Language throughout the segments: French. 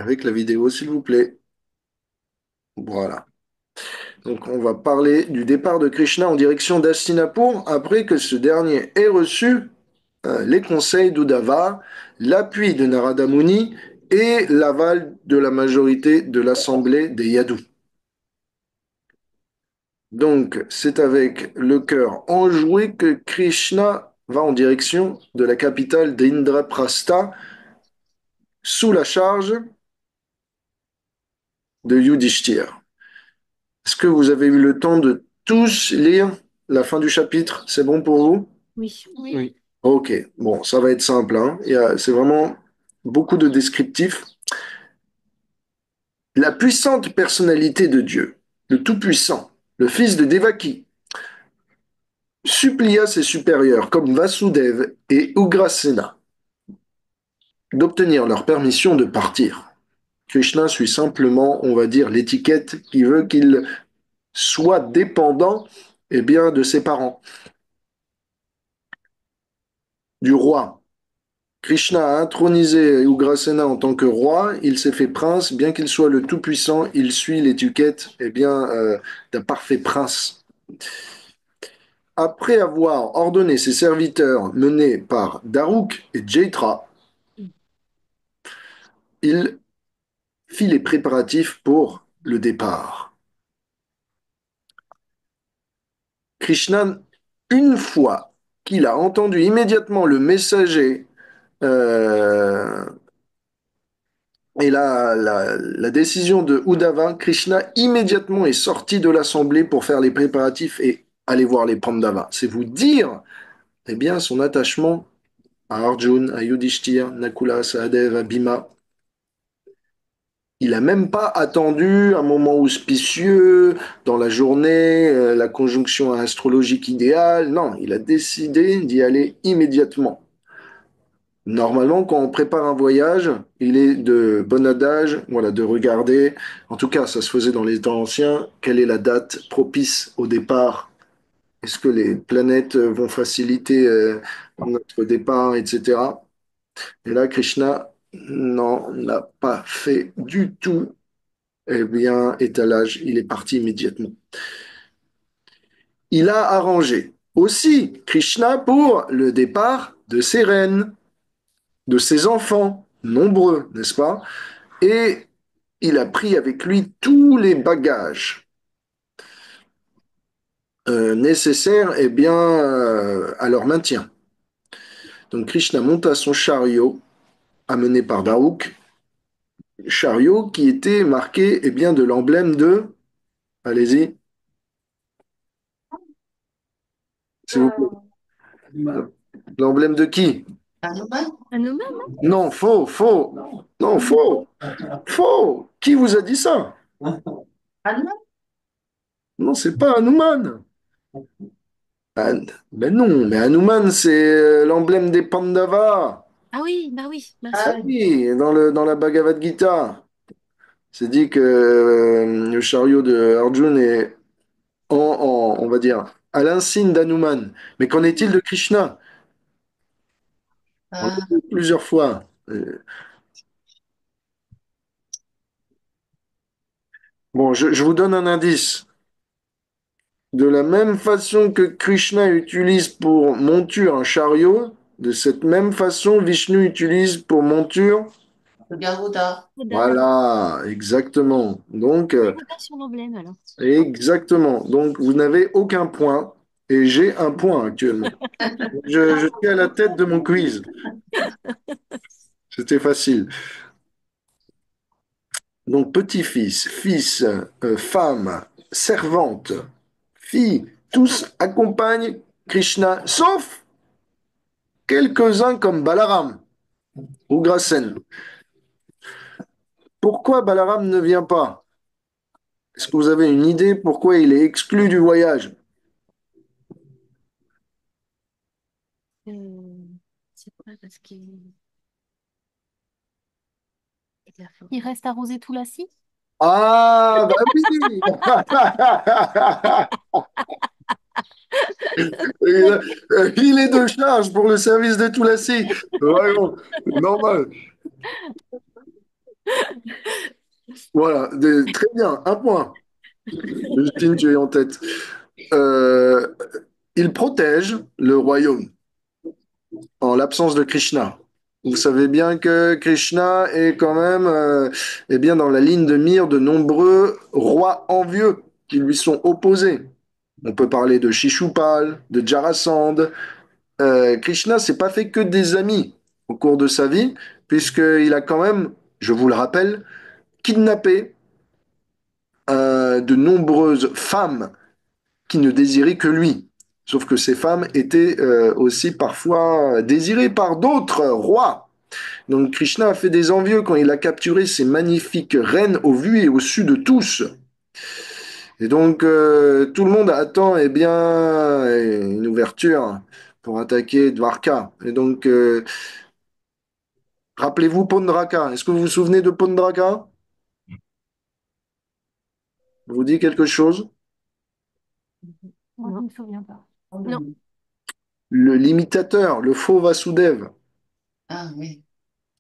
avec la vidéo, s'il vous plaît. Voilà. Donc, on va parler du départ de Krishna en direction d'Hastinapur après que ce dernier ait reçu les conseils d'Uddhava, l'appui de Narada Muni et l'aval de la majorité de l'assemblée des Yadus. Donc, c'est avec le cœur enjoué que Krishna va en direction de la capitale d'Indraprastha sous la charge de Yudhishthir. Est-ce que vous avez eu le temps de tous lire la fin du chapitre? C'est bon pour vous? Oui. Oui. Ok, bon, ça va être simple, hein. C'est vraiment beaucoup de descriptifs. La puissante personnalité de Dieu, le Tout-Puissant, le fils de Devaki, supplia ses supérieurs comme Vasudev et Ugrasena d'obtenir leur permission de partir. Krishna suit simplement, on va dire, l'étiquette qui veut qu'il soit dépendant bien, de ses parents, du roi. Krishna a intronisé Ugrasena en tant que roi, il s'est fait prince, bien qu'il soit le Tout-Puissant, il suit l'étiquette d'un parfait prince. Après avoir ordonné ses serviteurs menés par Daruk et Jaitra, il fit les préparatifs pour le départ. Krishna, une fois qu'il a entendu immédiatement le messager euh, et la décision de Uddhava, Krishna immédiatement est sorti de l'assemblée pour faire les préparatifs et aller voir les Pandavas. C'est vous dire eh bien, son attachement à Arjun, à Yudhishthir, Nakula, Sahadev, à Bhima. Il n'a même pas attendu un moment auspicieux dans la journée, la conjonction astrologique idéale. Non, il a décidé d'y aller immédiatement. Normalement, quand on prépare un voyage, il est de bon adage, voilà, de regarder, en tout cas, ça se faisait dans les temps anciens, quelle est la date propice au départ. Est-ce que les planètes vont faciliter notre départ, etc. Et là, Krishna n'a pas fait du tout. Eh bien, étalage, il est parti immédiatement. Il a arrangé aussi Krishna pour le départ de ses reines, de ses enfants, nombreux, n'est-ce pas? Et il a pris avec lui tous les bagages nécessaires eh bien, à leur maintien. Donc Krishna monta son chariot amené par Daruk, chariot qui était marqué eh bien, de l'emblème de, allez-y, s'il vous plaît, l'emblème de qui? Hanuman, Non, faux, faux. Non, faux. Faux. Qui vous a dit ça? Non, c'est pas Hanuman. Ben non, mais Hanuman, c'est l'emblème des Pandavas. ah oui, bah oui, Ah merci. oui, dans la Bhagavad Gita, c'est dit que le chariot de Arjun est on va dire, à l'insigne d'Hanuman. Mais qu'en est-il de Krishna? On l'a vu plusieurs fois. Bon, je vous donne un indice. De la même façon que Krishna utilise pour monture un chariot, de cette même façon, Vishnu utilise pour monture. Yoda. Voilà, exactement. Donc, Yoda sur l'emblème alors. exactement. Donc, vous n'avez aucun point et j'ai un point actuellement. Je suis à la tête de mon quiz. C'était facile. Donc, petit-fils, fils, femme, servante, fille, tous accompagnent Krishna, sauf quelques-uns comme Balaram ou Grasen. Pourquoi Balaram ne vient pas? Est-ce que vous avez une idée pourquoi il est exclu du voyage? Euh, c'est pas parce il reste arrosé tout la scie? Ah, bah oui! Il est de charge pour le service de Toulassi. Vraiment, normal. Voilà, très bien, un point. Justine, tu es en tête. Euh, il protège le royaume en l'absence de Krishna. Vous savez bien que Krishna est quand même eh bien, dans la ligne de mire de nombreux rois envieux qui lui sont opposés. On peut parler de Shishupal, de Jarasandh. Krishna s'est pas fait que des amis au cours de sa vie, puisqu'il a quand même, je vous le rappelle, kidnappé de nombreuses femmes qui ne désiraient que lui. Sauf que ces femmes étaient aussi parfois désirées par d'autres rois. Donc Krishna a fait des envieux quand il a capturé ces magnifiques reines au vu et au su de tous. Et donc tout le monde attend eh bien, une ouverture pour attaquer Dvarka. Et donc rappelez-vous Pondraka. Est-ce que vous vous souvenez de Pondraka? Vous dit quelque chose? Moi, je ne me souviens pas. Non. Le l'imitateur, le faux Vasudev, Ah oui,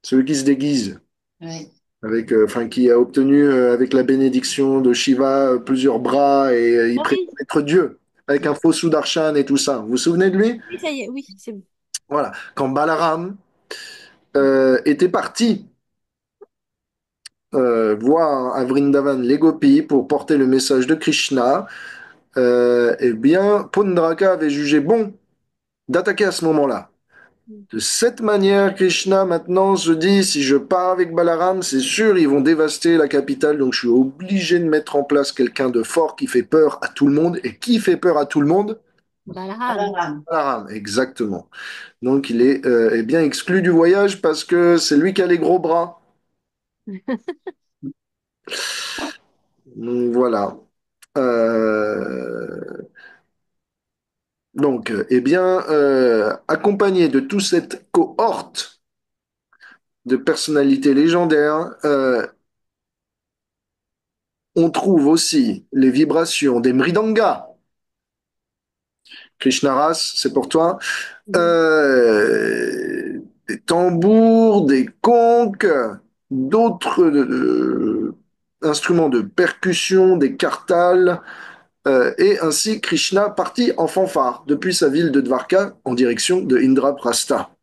celui qui se déguise. oui, Avec, enfin, qui a obtenu avec la bénédiction de Shiva plusieurs bras et il Ah prétend oui, être Dieu avec un faux Sudarshan et tout ça. Vous vous souvenez de lui? oui, ça y est, oui, c'est bon. Voilà. Quand Balaram était parti voir à Vrindavan les gopis pour porter le message de Krishna, eh bien, Pundraka avait jugé bon d'attaquer à ce moment-là. De cette manière, Krishna maintenant se dit, si je pars avec Balaram, c'est sûr, ils vont dévaster la capitale, donc je suis obligé de mettre en place quelqu'un de fort qui fait peur à tout le monde. Et qui fait peur à tout le monde? Balaram. Abraham. Balaram, exactement. Donc il est eh bien exclu du voyage parce que c'est lui qui a les gros bras. Donc voilà. Donc, eh bien, accompagné de toute cette cohorte de personnalités légendaires, on trouve aussi les vibrations des mridangas. Krishnaras, c'est pour toi. Des tambours, des conques, d'autres instruments de percussion, des kartals, et ainsi Krishna partit en fanfare depuis sa ville de Dvarka en direction de Indraprastha.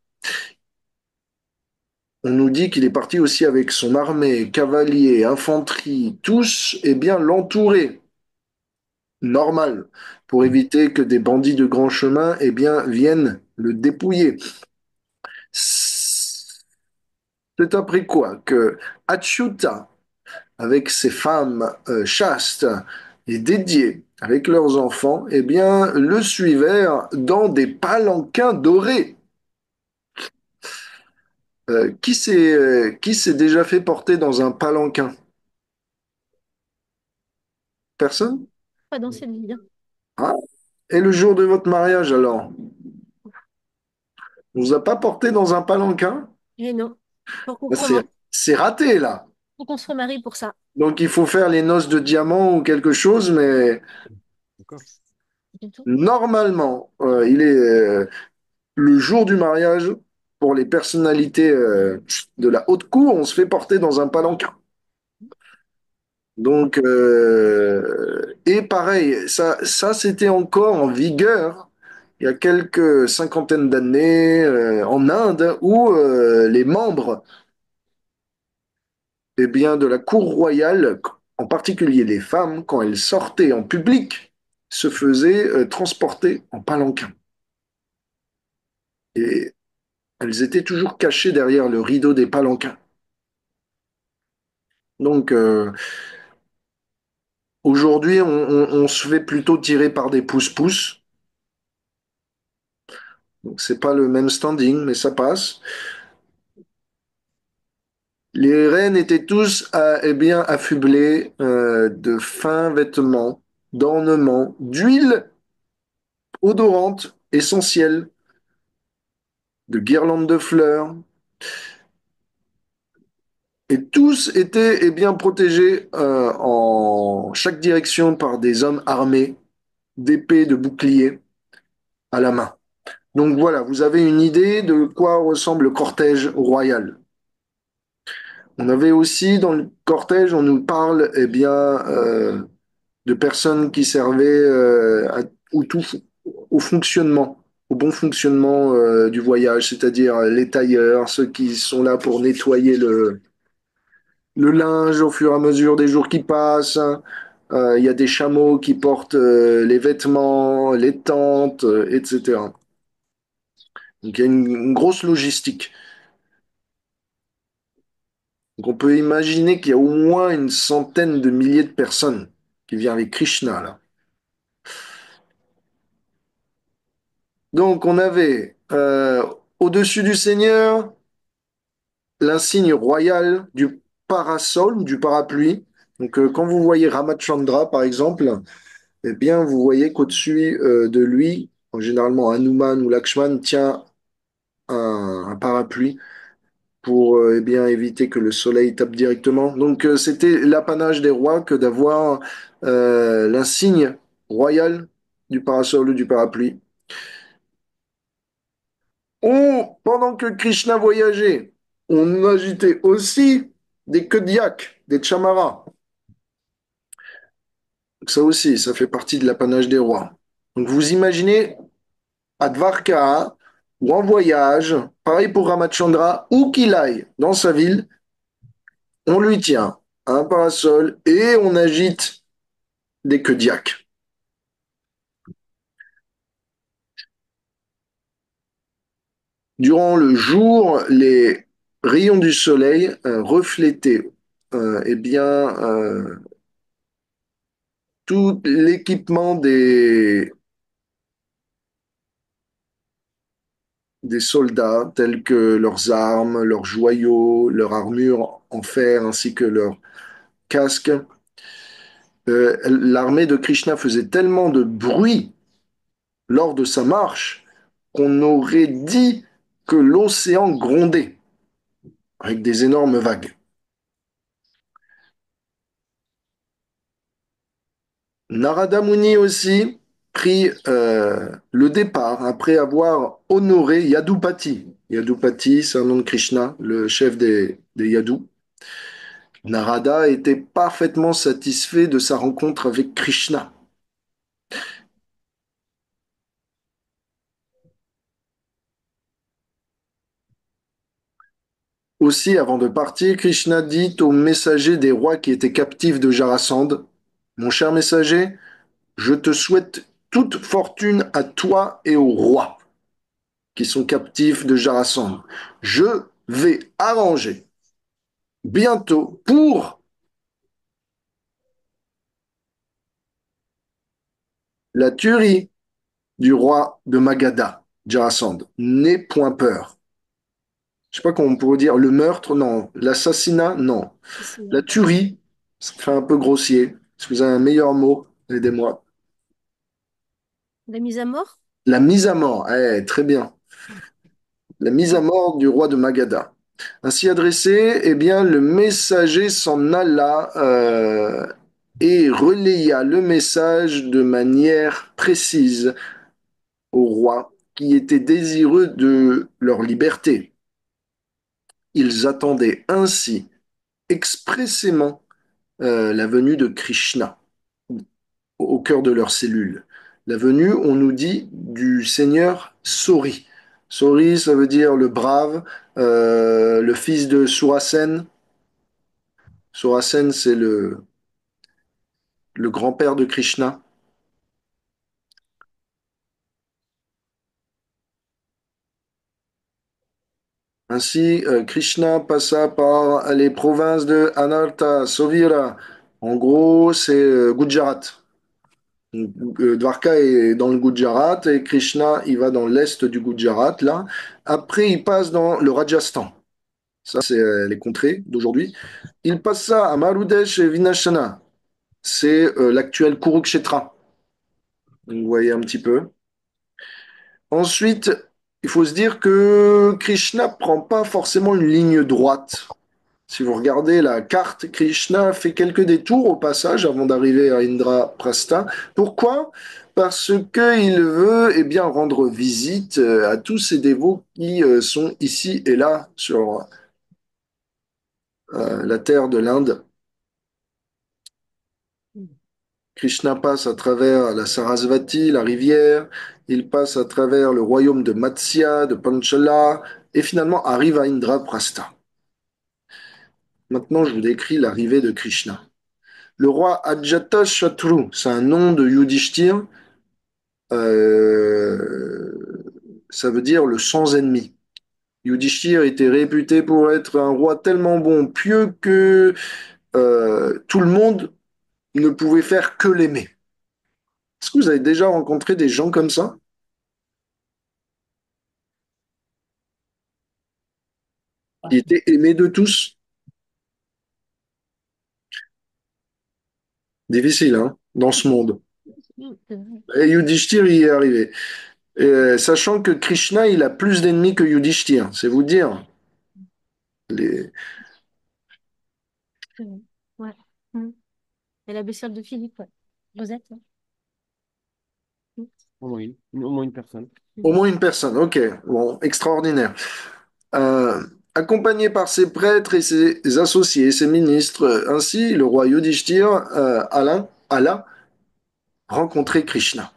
On nous dit qu'il est parti aussi avec son armée, cavaliers, infanterie, tous, eh bien, l'entouraient, normal, pour éviter que des bandits de grand chemin, eh bien, viennent le dépouiller. C'est après quoi que Achyuta, avec ses femmes chastes et dédiées, avec leurs enfants, eh bien, le suivèrent dans des palanquins dorés. Qui s'est déjà fait porter dans un palanquin? Personne? Pas dans cette vie, hein. Ah. Et le jour de votre mariage, alors? On vous a pas porté dans un palanquin? Et non. Faut qu'on Bah, se remarie, c'est raté, là. faut qu'on se remarie pour ça. Donc, il faut faire les noces de diamant ou quelque chose, mais D'accord. Du tout. normalement, il est le jour du mariage, pour les personnalités de la haute cour, on se fait porter dans un palanquin. Donc, et pareil, ça c'était encore en vigueur il y a quelques cinquantaines d'années en Inde, où les membres eh bien, de la cour royale, en particulier les femmes, quand elles sortaient en public, se faisaient transporter en palanquin. Et elles étaient toujours cachées derrière le rideau des palanquins. Donc, aujourd'hui, on se fait plutôt tirer par des pousse-pousse. Donc, c'est pas le même standing, mais ça passe. Les reines étaient tous eh bien, affublées de fins vêtements, d'ornements, d'huile odorante, essentielle, de guirlandes de fleurs. Et tous étaient eh bien, protégés en chaque direction par des hommes armés, d'épées, de boucliers à la main. Donc voilà, vous avez une idée de quoi ressemble le cortège royal. On avait aussi dans le cortège, on nous parle de personnes qui servaient au au fonctionnement, au bon fonctionnement du voyage, c'est-à-dire les tailleurs, ceux qui sont là pour nettoyer le linge au fur et à mesure des jours qui passent. Il y a des chameaux qui portent les vêtements, les tentes, etc. Donc il y a une grosse logistique. Donc on peut imaginer qu'il y a au moins une centaine de milliers de personnes qui viennent avec Krishna là. Donc on avait au-dessus du Seigneur l'insigne royal du parasol ou du parapluie. Donc quand vous voyez Ramachandra par exemple, eh bien vous voyez qu'au-dessus de lui, généralement Hanuman ou Lakshman tient un parapluie pour éviter que le soleil tape directement. Donc c'était l'apanage des rois que d'avoir l'insigne royal du parasol ou du parapluie. Pendant que Krishna voyageait, on agitait aussi des queues de yak, des chamaras. Donc ça aussi, ça fait partie de l'apanage des rois. Donc vous imaginez à Dvarka ou en voyage, pareil pour Ramachandra, où qu'il aille dans sa ville, on lui tient un parasol et on agite des queues de yak. Durant le jour, les rayons du soleil reflétaient tout l'équipement des soldats, tels que leurs armes, leurs joyaux, leur armure en fer, ainsi que leurs casques. L'armée de Krishna faisait tellement de bruit lors de sa marche qu'on aurait dit que l'océan grondait avec des énormes vagues. Narada Muni aussi prit le départ après avoir honoré Yadupati. Yadupati, c'est un nom de Krishna, le chef des Yadus. Narada était parfaitement satisfait de sa rencontre avec Krishna. Aussi, avant de partir, Krishna dit au messager des rois qui étaient captifs de Jarasandh, mon cher messager, je te souhaite toute fortune à toi et aux rois qui sont captifs de Jarasandh. Je vais arranger bientôt pour la tuerie du roi de Magadha, Jarasandh. N'aie point peur. Je sais pas comment on pourrait dire le meurtre, non. L'assassinat, non. La Assassinat. tuerie, ça fait un peu grossier. Si vous avez un meilleur mot, aidez-moi. La mise à mort? La mise à mort, très bien. La mise à mort du roi de Magadha. Ainsi adressé, eh bien, le messager s'en alla et relaya le message de manière précise au roi qui était désireux de leur liberté. Ils attendaient ainsi expressément la venue de Krishna au cœur de leurs cellules. La venue, on nous dit, du Seigneur Sori. Sori, ça veut dire le brave, le fils de Surasen. Surasen, c'est le grand-père de Krishna. Ainsi, Krishna passa par les provinces de Anarta, Sovira. En gros, c'est Gujarat. Dwarka est dans le Gujarat et Krishna, il va dans l'est du Gujarat, là. Après, il passe dans le Rajasthan. Ça, c'est les contrées d'aujourd'hui. Il passa à Marudesh et Vinashana. C'est l'actuel Kurukshetra. Donc, vous voyez un petit peu. Ensuite, il faut se dire que Krishna prend pas forcément une ligne droite. Si vous regardez la carte, Krishna fait quelques détours au passage avant d'arriver à Indraprastha. Pourquoi? Parce qu'il veut rendre visite à tous ces dévots qui sont ici et là sur la terre de l'Inde. Mm. Krishna passe à travers la Sarasvati, la rivière, il passe à travers le royaume de Matsya, de Panchala, et finalement arrive à Indraprastha. Maintenant, je vous décris l'arrivée de Krishna. Le roi Ajatashatru, c'est un nom de Yudhishthir, ça veut dire le sans ennemi. Yudhishthir était réputé pour être un roi tellement bon, pieux que tout le monde ne pouvait faire que l'aimer. Est-ce que vous avez déjà rencontré des gens comme ça? Il était aimé de tous. Difficile, hein, dans ce monde. C'est vrai. Et Yudhishthir y est arrivé. Sachant que Krishna, il a plus d'ennemis que Yudhishthir, c'est vous dire. Les... C'est vrai. Ouais. Mm. Et la bestiole de Philippe, ouais. Rosette, ouais. Mm. Au moins une personne. Au Mm. moins une personne, ok, bon, extraordinaire. Euh, Accompagné par ses prêtres et ses associés, ses ministres, ainsi le roi Yudhishthir alla rencontrer Krishna.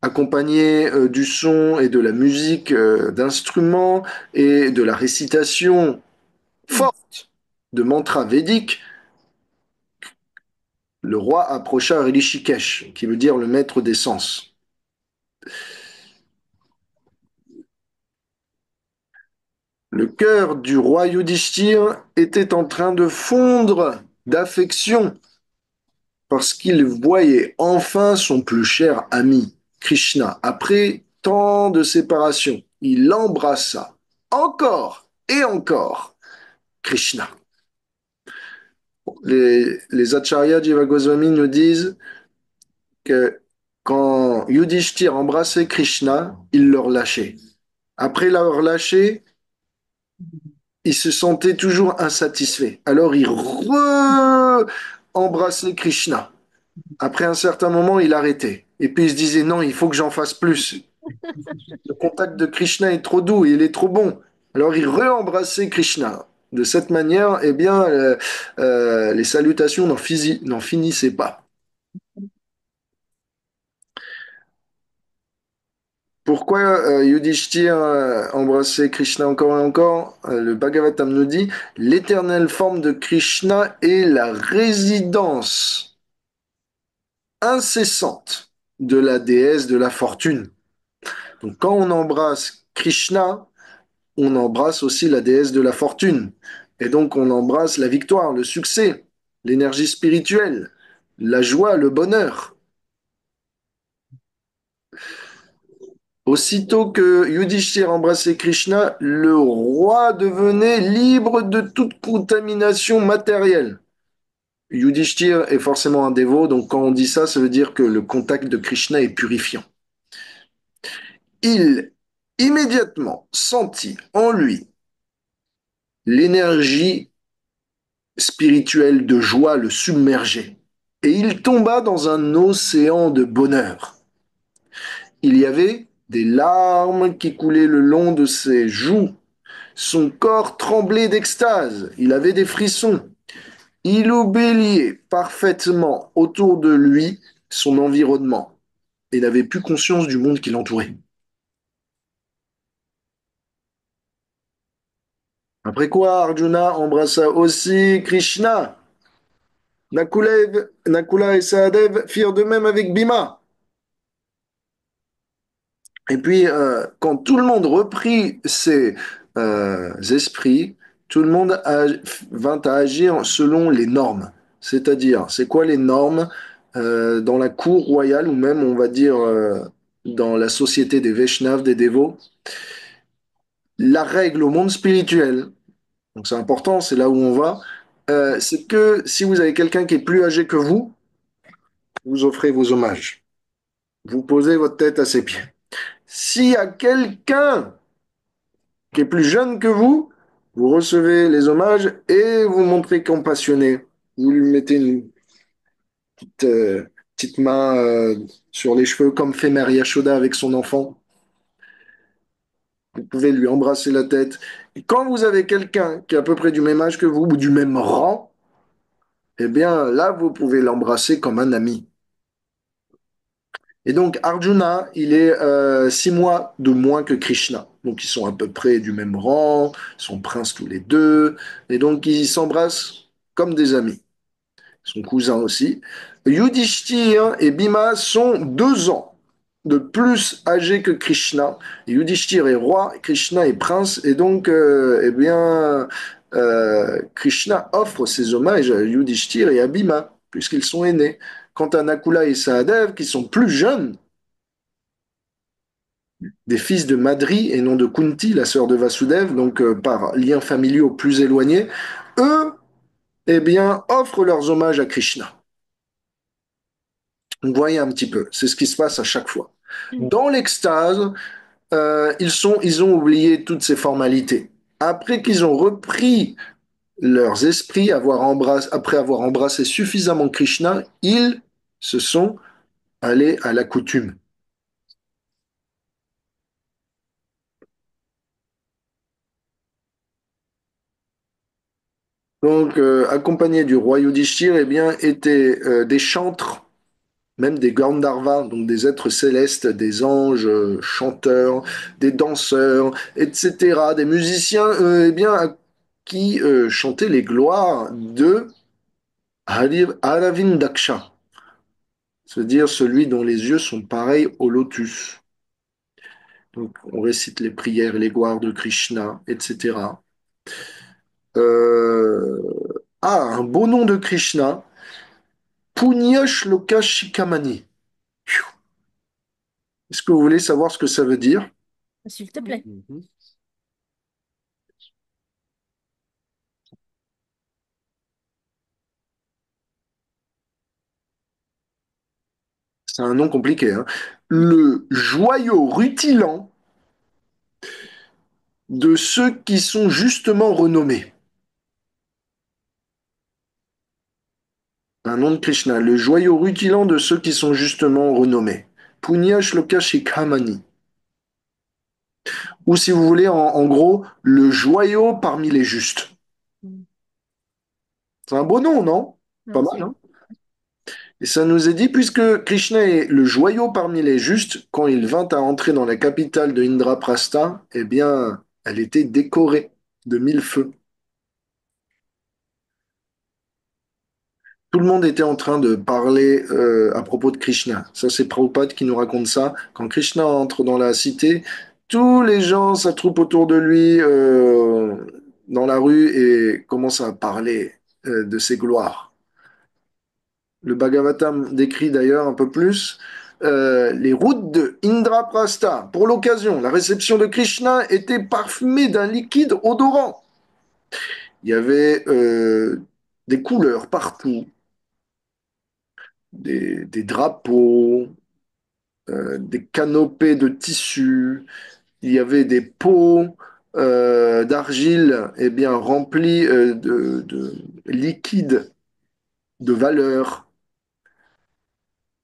Accompagné du son et de la musique d'instruments et de la récitation Mm. forte de mantras védiques, le roi approcha Rishikesh, qui veut dire le maître des sens. Le cœur du roi Yudhishthir était en train de fondre d'affection parce qu'il voyait enfin son plus cher ami, Krishna. Après tant de séparations, il embrassa encore et encore Krishna. Les Acharyas Jiva Goswami nous disent que quand Yudhishthir embrassait Krishna, il le relâchait. Après l'avoir lâché, il se sentait toujours insatisfait. Alors il re-embrassait Krishna. Après un certain moment, il arrêtait. Et puis il se disait, non, il faut que j'en fasse plus. Le contact de Krishna est trop doux et il est trop bon. Alors il re-embrassait Krishna. De cette manière, eh bien, les salutations n'en finissaient pas. Pourquoi Yudhishthir embrassait Krishna encore et encore? Le Bhagavatam nous dit, l'éternelle forme de Krishna est la résidence incessante de la déesse de la fortune. Donc quand on embrasse Krishna, on embrasse aussi la déesse de la fortune. Et donc on embrasse la victoire, le succès, l'énergie spirituelle, la joie, le bonheur. Aussitôt que Yudhishthir embrassait Krishna, le roi devenait libre de toute contamination matérielle. Yudhishthir est forcément un dévot, donc quand on dit ça, ça veut dire que le contact de Krishna est purifiant. Il immédiatement sentit en lui l'énergie spirituelle de joie le submerger, et il tomba dans un océan de bonheur. Il y avait des larmes qui coulaient le long de ses joues. Son corps tremblait d'extase, il avait des frissons. Il oubliait parfaitement autour de lui son environnement et n'avait plus conscience du monde qui l'entourait. Après quoi, Arjuna embrassa aussi Krishna. Nakula et Sahadev firent de même avec Bhima. Et puis, quand tout le monde reprit ses esprits, tout le monde vint à agir selon les normes. C'est-à-dire, c'est quoi les normes dans la cour royale ou même, on va dire, dans la société des Vaishnavas, des dévots? La règle au monde spirituel, donc c'est important, c'est là où on va, c'est que si vous avez quelqu'un qui est plus âgé que vous offrez vos hommages. Vous posez votre tête à ses pieds. S'il y a quelqu'un qui est plus jeune que vous recevez les hommages et vous montrez compassionné. Vous lui mettez une petite, petite main sur les cheveux, comme fait Mère Yashoda avec son enfant. Vous pouvez lui embrasser la tête Quand vous avez quelqu'un qui est à peu près du même âge que vous ou du même rang, eh bien là, vous pouvez l'embrasser comme un ami. Et donc Arjuna, il est 6 mois de moins que Krishna. Donc ils sont à peu près du même rang, ils sont princes tous les deux, et donc ils s'embrassent comme des amis. Son cousin aussi. Yudhishthir et Bhima sont 2 ans de plus âgés que Krishna. Yudhishthir est roi, Krishna est prince, et donc, eh bien, Krishna offre ses hommages à Yudhishthir et à Bhima, puisqu'ils sont aînés. Quant à Nakula et Sahadev, qui sont plus jeunes, des fils de Madri et non de Kunti, la sœur de Vasudev, donc par liens familiaux plus éloignés, eux, eh bien, offrent leurs hommages à Krishna. Vous voyez un petit peu, c'est ce qui se passe à chaque fois. Dans l'extase, ils ont oublié toutes ces formalités. Après qu'ils ont repris leurs esprits, après avoir embrassé suffisamment Krishna, ils se sont allés à la coutume. Donc, accompagnés du roi Yudhishthir, eh bien, étaient des chantres, même des Gandharvas, donc des êtres célestes, des anges chanteurs, des danseurs, etc., des musiciens, eh bien, qui chantaient les gloires de Aravindaksha, c'est-à-dire celui dont les yeux sont pareils au lotus. Donc, on récite les prières et les gloires de Krishna, etc. Euh, un beau nom de Krishna, Punya Shloka Shikamani. Est-ce que vous voulez savoir ce que ça veut dire? S'il te plaît. Mhm. C'est un nom compliqué, hein. Le joyau rutilant de ceux qui sont justement renommés. Un nom de Krishna, le joyau rutilant de ceux qui sont justement renommés. Punya Shloka Shikhamani. Ou si vous voulez, en gros, le joyau parmi les justes. C'est un beau nom, non? Pas Ouais, mal, hein? Et ça nous est dit, puisque Krishna est le joyau parmi les justes, quand il vint à entrer dans la capitale de Indraprastha, eh bien, elle était décorée de 1000 feux. Tout le monde était en train de parler à propos de Krishna. Ça, c'est Prabhupada qui nous raconte ça. Quand Krishna entre dans la cité, tous les gens s'attroupent autour de lui dans la rue et commencent à parler de ses gloires. Le Bhagavatam décrit d'ailleurs un peu plus les routes de Indraprastha. Pour l'occasion, la réception de Krishna était parfumée d'un liquide odorant. Il y avait des couleurs partout, des drapeaux, des canopées de tissu, il y avait des pots d'argile eh bien, remplis de liquide de valeur,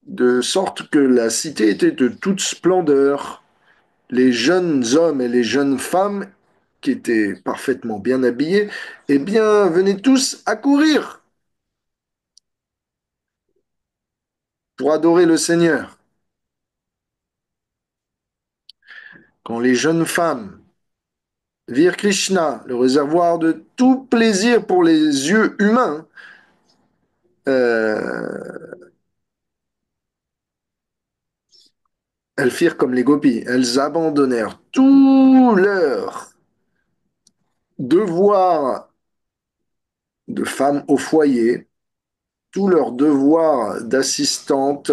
de sorte que la cité était de toute splendeur. Les jeunes hommes et les jeunes femmes, qui étaient parfaitement bien habillés, eh bien, venaient tous accourir pour adorer le Seigneur. Quand les jeunes femmes virent Krishna, le réservoir de tout plaisir pour les yeux humains, euh, elles firent comme les gopis. Elles abandonnèrent tous leurs devoirs de femmes au foyer, tous leurs devoirs d'assistantes,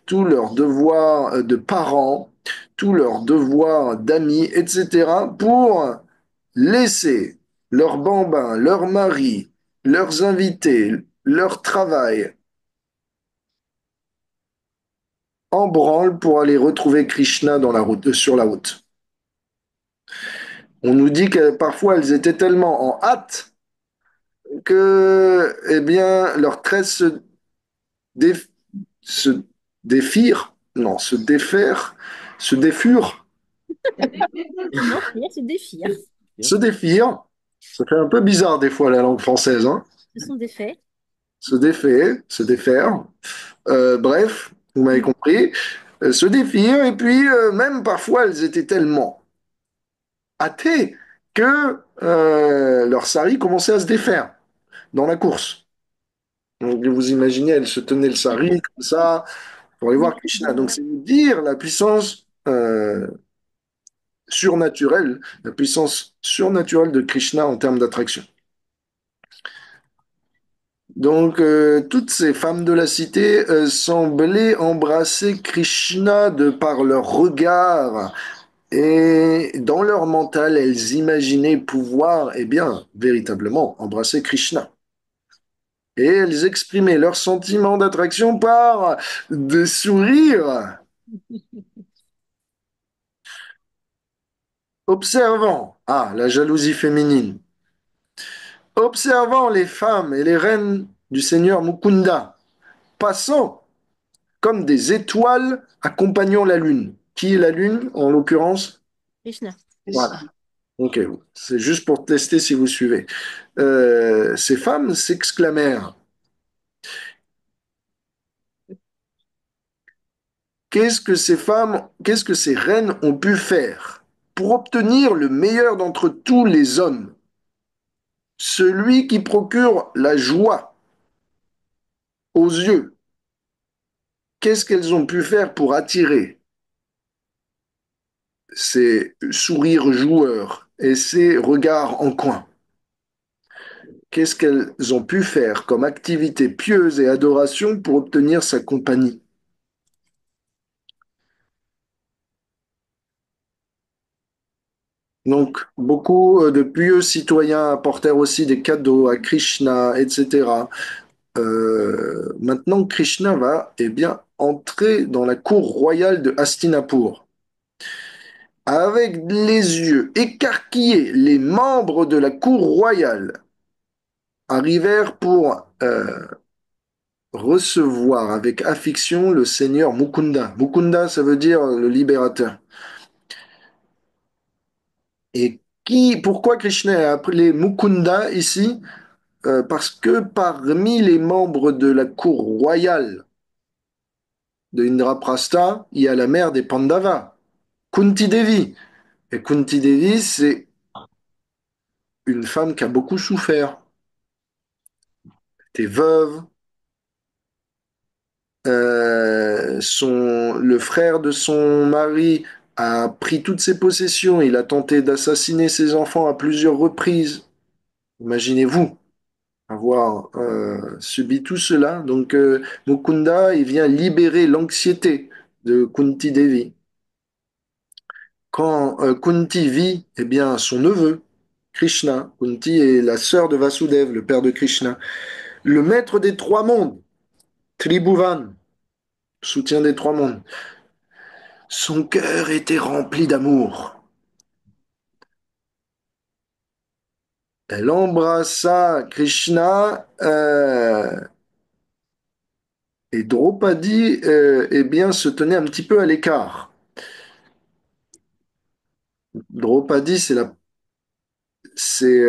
tous leurs devoirs de parents, tous leurs devoirs d'amis, etc., pour laisser leurs bambins, leurs maris, leurs invités, leur travail en branle pour aller retrouver Krishna dans la route, sur la route. On nous dit que parfois elles étaient tellement en hâte que, eh bien, leurs tresses dé- se défirent, non, se défèrent, se défurent, Non, rien se défire. Bien. se défire. Ça fait un peu bizarre des fois la langue française, hein. Ce sont des faits. Se défait, se défaire. Bref, vous m'avez Mm. compris. Se défire, et puis même parfois elles étaient tellement hâtées que leur sari commençait à se défaire dans la course. Donc vous imaginez, elles se tenaient le sari comme ça pour aller Oui, voir Krishna. Donc voilà. c'est vous dire la puissance surnaturelle, la puissance surnaturelle de Krishna en termes d'attraction. Donc, toutes ces femmes de la cité semblaient embrasser Krishna de par leur regard, et dans leur mental, elles imaginaient pouvoir, eh bien, véritablement embrasser Krishna. Et elles exprimaient leur sentiment d'attraction par des sourires, observant, ah, la jalousie féminine, observant les femmes et les reines du Seigneur Mukunda, passant comme des étoiles accompagnant la lune. Qui est la lune, en l'occurrence? Krishna. Voilà. Krishna. Ok, c'est juste pour tester si vous suivez. Ces femmes s'exclamèrent, qu'est-ce que ces reines ont pu faire pour obtenir le meilleur d'entre tous les hommes, celui qui procure la joie aux yeux? Qu'est-ce qu'elles ont pu faire pour attirer ces sourires joueurs et ces regards en coin? Qu'est-ce qu'elles ont pu faire comme activité pieuse et adoration pour obtenir sa compagnie? Donc, beaucoup de pieux citoyens apportèrent aussi des cadeaux à Krishna, etc. Maintenant, Krishna va, eh bien, entrer dans la cour royale de Hastinapur. Avec les yeux écarquillés, les membres de la cour royale arrivèrent pour recevoir avec affection le seigneur Mukunda. Mukunda, ça veut dire le libérateur. Et pourquoi Krishna est appelé Mukunda ici? Parce que parmi les membres de la cour royale de Indraprastha, il y a la mère des Pandavas, Kunti Devi. Et Kunti Devi, c'est une femme qui a beaucoup souffert. Elle était veuve. Le frère de son mari a pris toutes ses possessions. Il a tenté d'assassiner ses enfants à plusieurs reprises. Imaginez-vous avoir subi tout cela. Donc, Mukunda, il vient libérer l'anxiété de Kunti Devi. Quand Kunti vit, eh bien, son neveu, Krishna, Kunti est la sœur de Vasudev, le père de Krishna, le maître des trois mondes, Tribhuvan, soutien des trois mondes. Son cœur était rempli d'amour. Elle embrassa Krishna et Draupadi, eh bien, se tenait un petit peu à l'écart. Draupadi, c'est,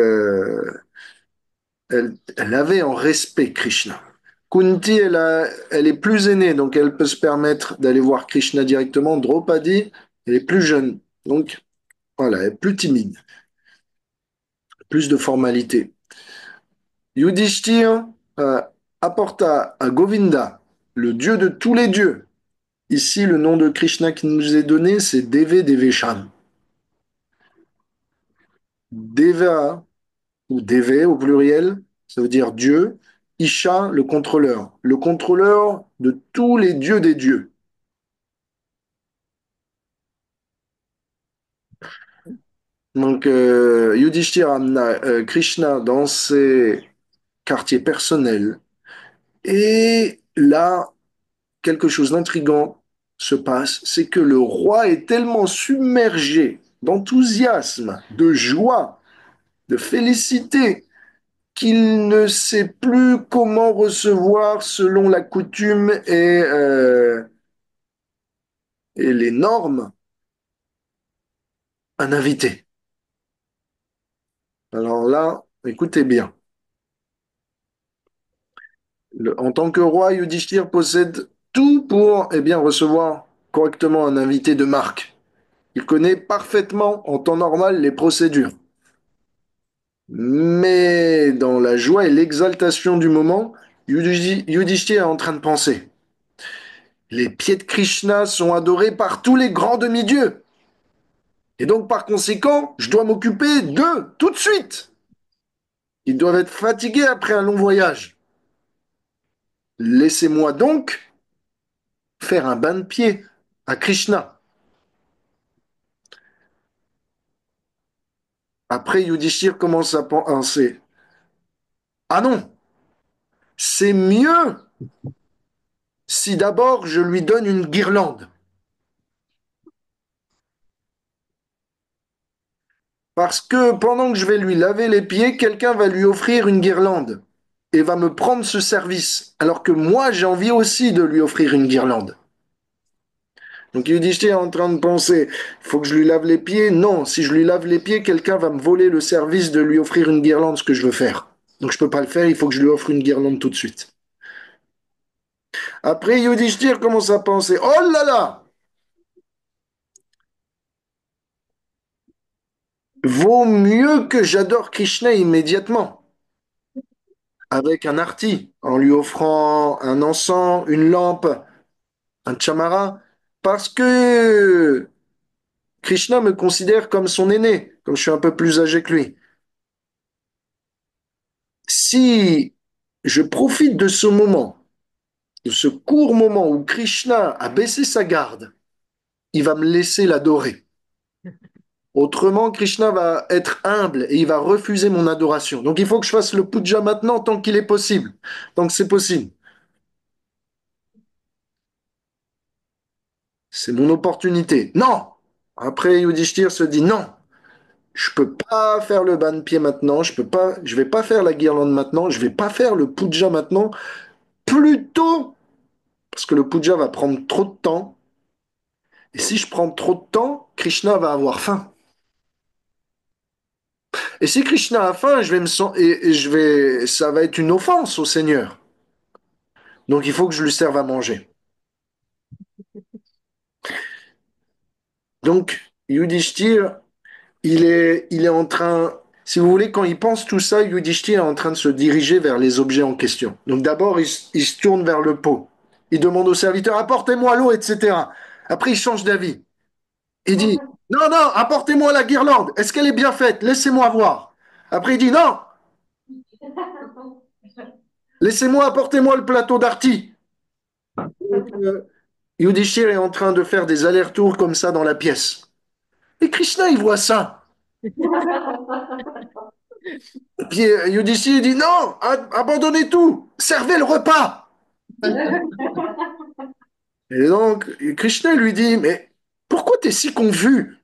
elle avait en respect Krishna. Kunti, elle est plus aînée, donc elle peut se permettre d'aller voir Krishna directement. Draupadi, elle est plus jeune, donc voilà, elle est plus timide, plus de formalité. Yudhishthir euh, apporta à Govinda, le dieu de tous les dieux. Ici, le nom de Krishna qui nous est donné, c'est Deve Devesham. Deva, ou Deve au pluriel, ça veut dire Dieu. Isha, le contrôleur de tous les dieux des dieux. Donc, Yudhishthira amena Krishna dans ses quartiers personnels. Et là, quelque chose d'intrigant se passe, c'est que le roi est tellement submergé d'enthousiasme, de joie, de félicité, qu'il ne sait plus comment recevoir, selon la coutume et les normes, un invité. Alors là, écoutez bien. En tant que roi, Yudhishthir possède tout pour recevoir correctement un invité de marque. Il connaît parfaitement, en temps normal, les procédures. Mais dans la joie et l'exaltation du moment, Yudhishthir est en train de penser. Les pieds de Krishna sont adorés par tous les grands demi-dieux. Et donc, par conséquent, je dois m'occuper d'eux tout de suite. Ils doivent être fatigués après un long voyage. Laissez-moi donc faire un bain de pied à Krishna. Après, Yudhishthir commence à penser, ah non, c'est mieux si d'abord je lui donne une guirlande. Parce que pendant que je vais lui laver les pieds, quelqu'un va lui offrir une guirlande et va me prendre ce service. Alors que moi, j'ai envie aussi de lui offrir une guirlande. Donc Yudhishthir est en train de penser, il faut que je lui lave les pieds. Non, si je lui lave les pieds, quelqu'un va me voler le service de lui offrir une guirlande, ce que je veux faire. Donc je peux pas le faire, il faut que je lui offre une guirlande tout de suite. Après, Yudhishthir commence à penser, oh là là, vaut mieux que j'adore Krishna immédiatement, avec un arti, en lui offrant un encens, une lampe, un chamara, parce que Krishna me considère comme son aîné, comme je suis un peu plus âgé que lui. Si je profite de ce moment, de ce court moment où Krishna a baissé sa garde, il va me laisser l'adorer. Autrement, Krishna va être humble et il va refuser mon adoration. Donc il faut que je fasse le puja maintenant tant qu'il est possible, tant que c'est possible. C'est mon opportunité. Non! Après, Yudhishthir se dit non, je peux pas faire le ban pied maintenant, je vais pas faire la guirlande maintenant, je vais pas faire le puja maintenant. Plutôt, parce que le puja va prendre trop de temps. Et si je prends trop de temps, Krishna va avoir faim. Et si Krishna a faim, je vais me sen- et je vais, ça va être une offense au Seigneur. Donc il faut que je lui serve à manger. Donc Yudhishthir, il est en train, si vous voulez, quand il pense tout ça, Yudhishthir est en train de se diriger vers les objets en question. Donc d'abord, il se tourne vers le pot. Il demande au serviteur, apportez-moi l'eau, etc. Après, il change d'avis. Il dit, non, non, apportez-moi la guirlande. Est-ce qu'elle est bien faite? Laissez-moi voir. Après, il dit, non, laissez-moi, apportez-moi le plateau d'arty. Donc, Yudhishthir est en train de faire des allers-retours comme ça dans la pièce. Et Krishna, il voit ça. Et puis Yudhishthir dit non, abandonnez tout, servez le repas. Et donc Krishna lui dit mais pourquoi tu es si confus?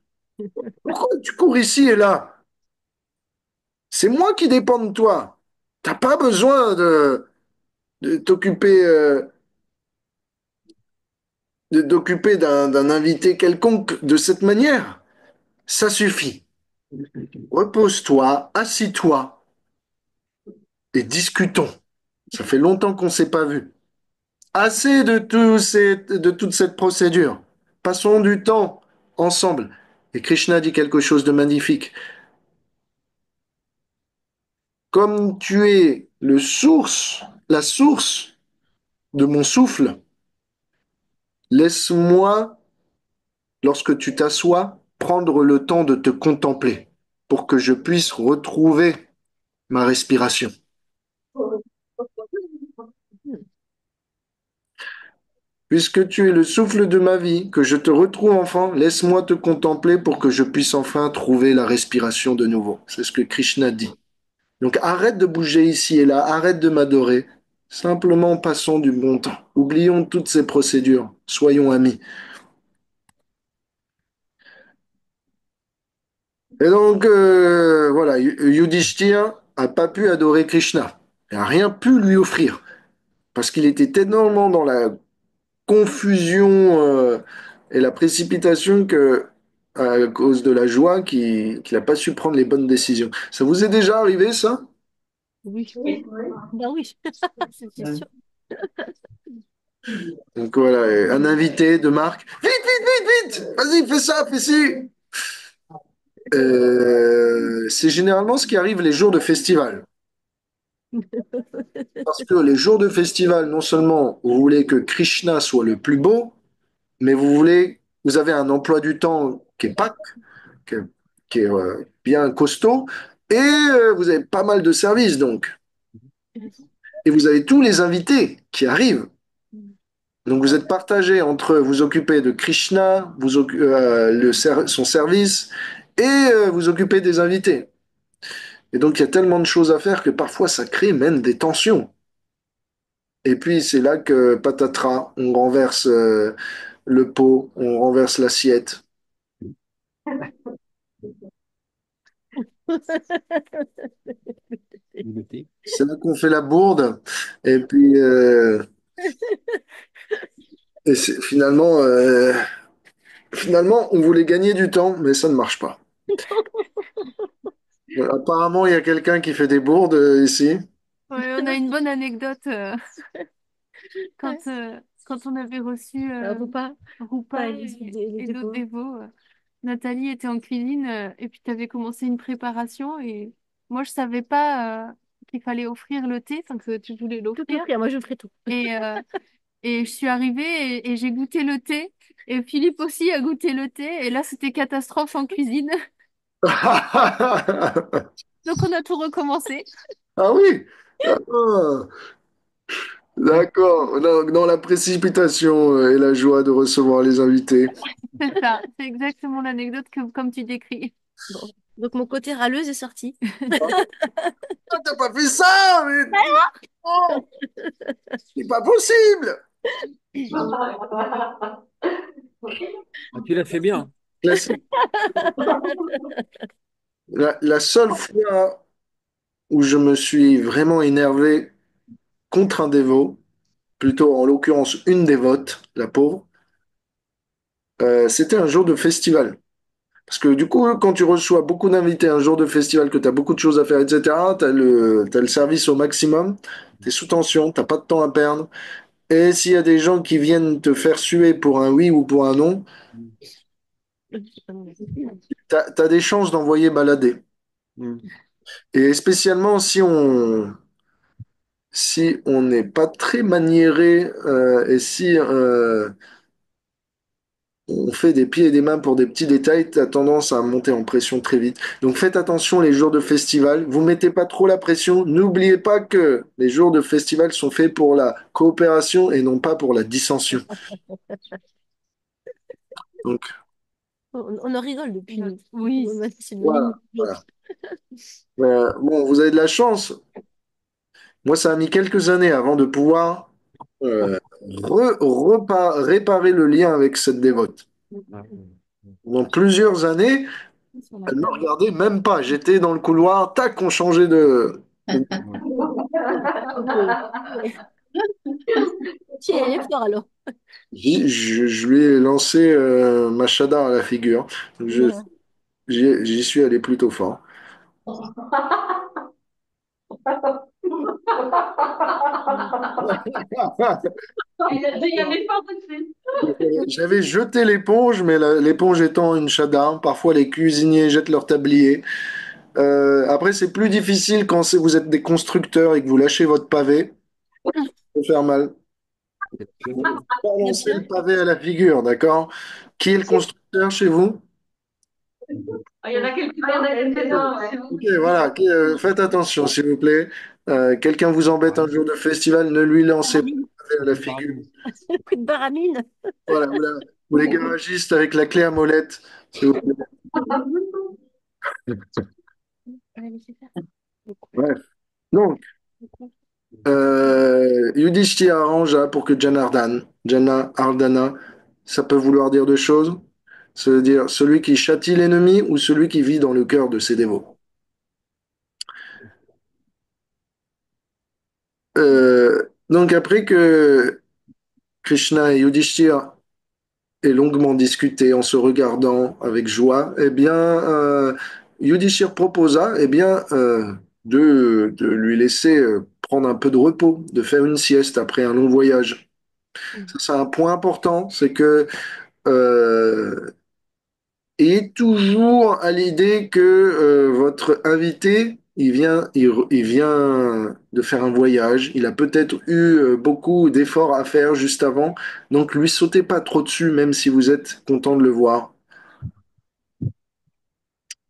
Pourquoi tu cours ici et là? C'est moi qui dépends de toi. T'as pas besoin de t'occuper d'occuper d'un invité quelconque de cette manière. Ça suffit. Repose-toi, assis-toi et discutons. Ça fait longtemps qu'on ne s'est pas vu. Assez de toute cette procédure. Passons du temps ensemble. Et Krishna dit quelque chose de magnifique. Comme tu es la source de mon souffle, laisse-moi, lorsque tu t'assois, prendre le temps de te contempler pour que je puisse retrouver ma respiration. Puisque tu es le souffle de ma vie, que je te retrouve enfin, laisse-moi te contempler pour que je puisse enfin trouver la respiration de nouveau. C'est ce que Krishna dit. Donc arrête de bouger ici et là, arrête de m'adorer. Simplement passons du bon temps. Oublions toutes ces procédures. Soyons amis. Et donc, voilà, Yudhishthir a pas pu adorer Krishna. Il n'a rien pu lui offrir. Parce qu'il était tellement dans la confusion et la précipitation que à cause de la joie qu'il n'a pas su prendre les bonnes décisions. Ça vous est déjà arrivé, ça? Oui. Bah oui, c'est sûr. Donc voilà, un invité de marque. Vite, vite, vite, vite! Vas-y, fais ça, fais ci! C'est généralement ce qui arrive les jours de festival. Parce que les jours de festival, non seulement vous voulez que Krishna soit le plus beau, mais vous avez un emploi du temps qui est pas, qui est, bien costaud, et vous avez pas mal de services donc. Et vous avez tous les invités qui arrivent. Donc vous êtes partagé entre vous occuper de Krishna, son service, et vous occuper des invités. Et donc il y a tellement de choses à faire que parfois ça crée même des tensions. Et puis c'est là que patatras, on renverse le pot, on renverse l'assiette. Il était. C'est là qu'on fait la bourde. Et puis finalement, on voulait gagner du temps, mais ça ne marche pas. Apparemment, il y a quelqu'un qui fait des bourdes ici. Ouais, on a une bonne anecdote Ouais. quand on avait reçu Rupa, Rupa les et d'autres dépôts. dévots. Nathalie était en cuisine et puis tu avais commencé une préparation et moi je savais pas qu'il fallait offrir le thé, enfin que tu voulais Tout l'offrir. offrir, moi je ferai tout. Et, euh, et je suis arrivée et j'ai goûté le thé et Philippe aussi a goûté le thé et là c'était catastrophe en cuisine. Donc on a tout recommencé. Ah oui, d'accord, d'accord. Dans la précipitation et la joie de recevoir les invités. C'est ça, c'est exactement l'anecdote que comme tu décris. Bon. Donc mon côté râleuse est sorti. Ah, t'as pas fait ça, mais non, c'est pas possible. Ah, tu l'as fait bien. La, la seule fois où je me suis vraiment énervé contre un dévot, plutôt en l'occurrence une dévote, la pauvre, c'était un jour de festival. Parce que du coup, quand tu reçois beaucoup d'invités un jour de festival, que tu as beaucoup de choses à faire, etc., t'as le service au maximum, tu es sous tension, t'as pas de temps à perdre. Et s'il y a des gens qui viennent te faire suer pour un oui ou pour un non, t'as des chances d'envoyer balader. Mm. Et spécialement si on n'est pas très maniéré et si on fait des pieds et des mains pour des petits détails, tu as tendance à monter en pression très vite. Donc faites attention les jours de festival. Vous mettez pas trop la pression. N'oubliez pas que les jours de festival sont faits pour la coopération et non pas pour la dissension. Donc On en rigole depuis nous. Oui. C'est le voilà, mini joke. voilà. Bon, vous avez de la chance. Moi, ça a mis quelques années avant de pouvoir réparer le lien avec cette dévote. Ah, Pendant plusieurs années, Sur la elle me table. regardait même pas. J'étais dans le couloir, tac, on changeait de. ouais. Donc, ouais. Tiens, elle est fort alors. Je lui ai lancé ma Shadar à la figure. Donc, Voilà. j'y suis allé plutôt fort. J'avais jeté l'éponge, mais l'éponge étant une Shadar, parfois les cuisiniers jettent leur tablier. Après, c'est plus difficile quand vous êtes des constructeurs et que vous lâchez votre pavé. Ça peut faire mal. Je Faut sais. pas Il y a lancer bien. le pavé à la figure, d'accord? Qui est le constructeur chez vous? Il y en a quelques-uns, ouais. Ok, voilà, faites attention, s'il vous plaît. Quelqu'un vous embête un jour de festival, ne lui lancez pas Baramine. le pavé à la Une figure. baramine. Coup de baramine. Voilà, ou les garagistes avec la clé à molette, s'il vous plaît. On va laisser faire. Bref. Donc, Yudhishthir arrange pour que Ardana, ça peut vouloir dire deux choses. Ça veut dire celui qui châtie l'ennemi ou celui qui vit dans le cœur de ses dévots. Donc après que Krishna et Yudhishthir et longuement discuté en se regardant avec joie, eh bien, Yudhishthir proposa, eh bien, de lui laisser prendre un peu de repos, de faire une sieste après un long voyage. Ça, c'est un point important, c'est que euh, ayez toujours à l'idée que votre invité, il vient de faire un voyage, il a peut-être eu beaucoup d'efforts à faire juste avant, donc lui sautez pas trop dessus, même si vous êtes content de le voir.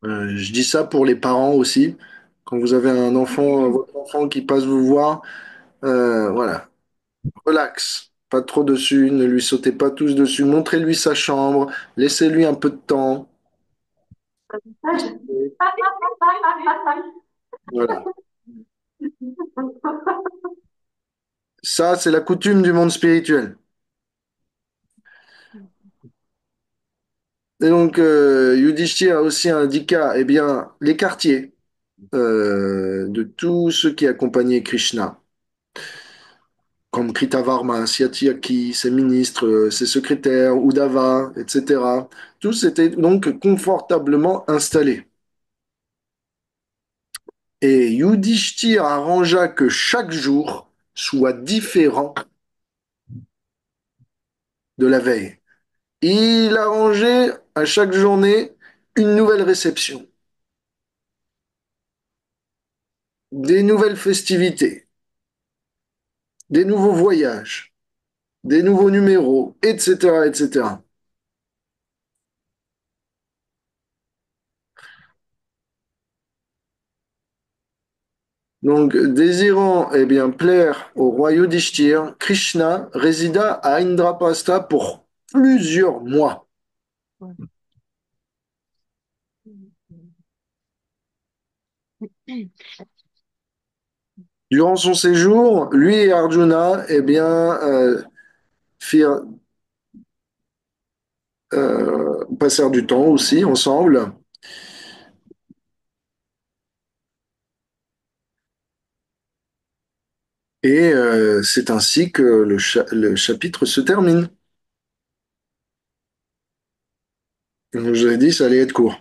Je dis ça pour les parents aussi. Quand vous avez un enfant, votre enfant qui passe vous voir, voilà, relax, pas trop dessus, ne lui sautez pas tous dessus, montrez-lui sa chambre, laissez-lui un peu de temps. Voilà. Ça, c'est la coutume du monde spirituel. Et donc, Yudhishthir a aussi indiqué, eh bien, les quartiers de tous ceux qui accompagnaient Krishna, comme Kritavarma, Satyaki, ses ministres, ses secrétaires, Uddhava, etc. Tous étaient donc confortablement installés. Et Yudhishthir arrangea que chaque jour soit différent de la veille. Il arrangeait à chaque journée une nouvelle réception, des nouvelles festivités, des nouveaux voyages, des nouveaux numéros, etc., etc. Donc, désirant eh bien, plaire au roi Yudhishthir, Krishna résida à Indraprastha pour plusieurs mois. Durant son séjour, lui et Arjuna eh bien, firent, passèrent du temps aussi ensemble. Et c'est ainsi que le chapitre se termine. Donc, je vous ai dit, ça allait être court.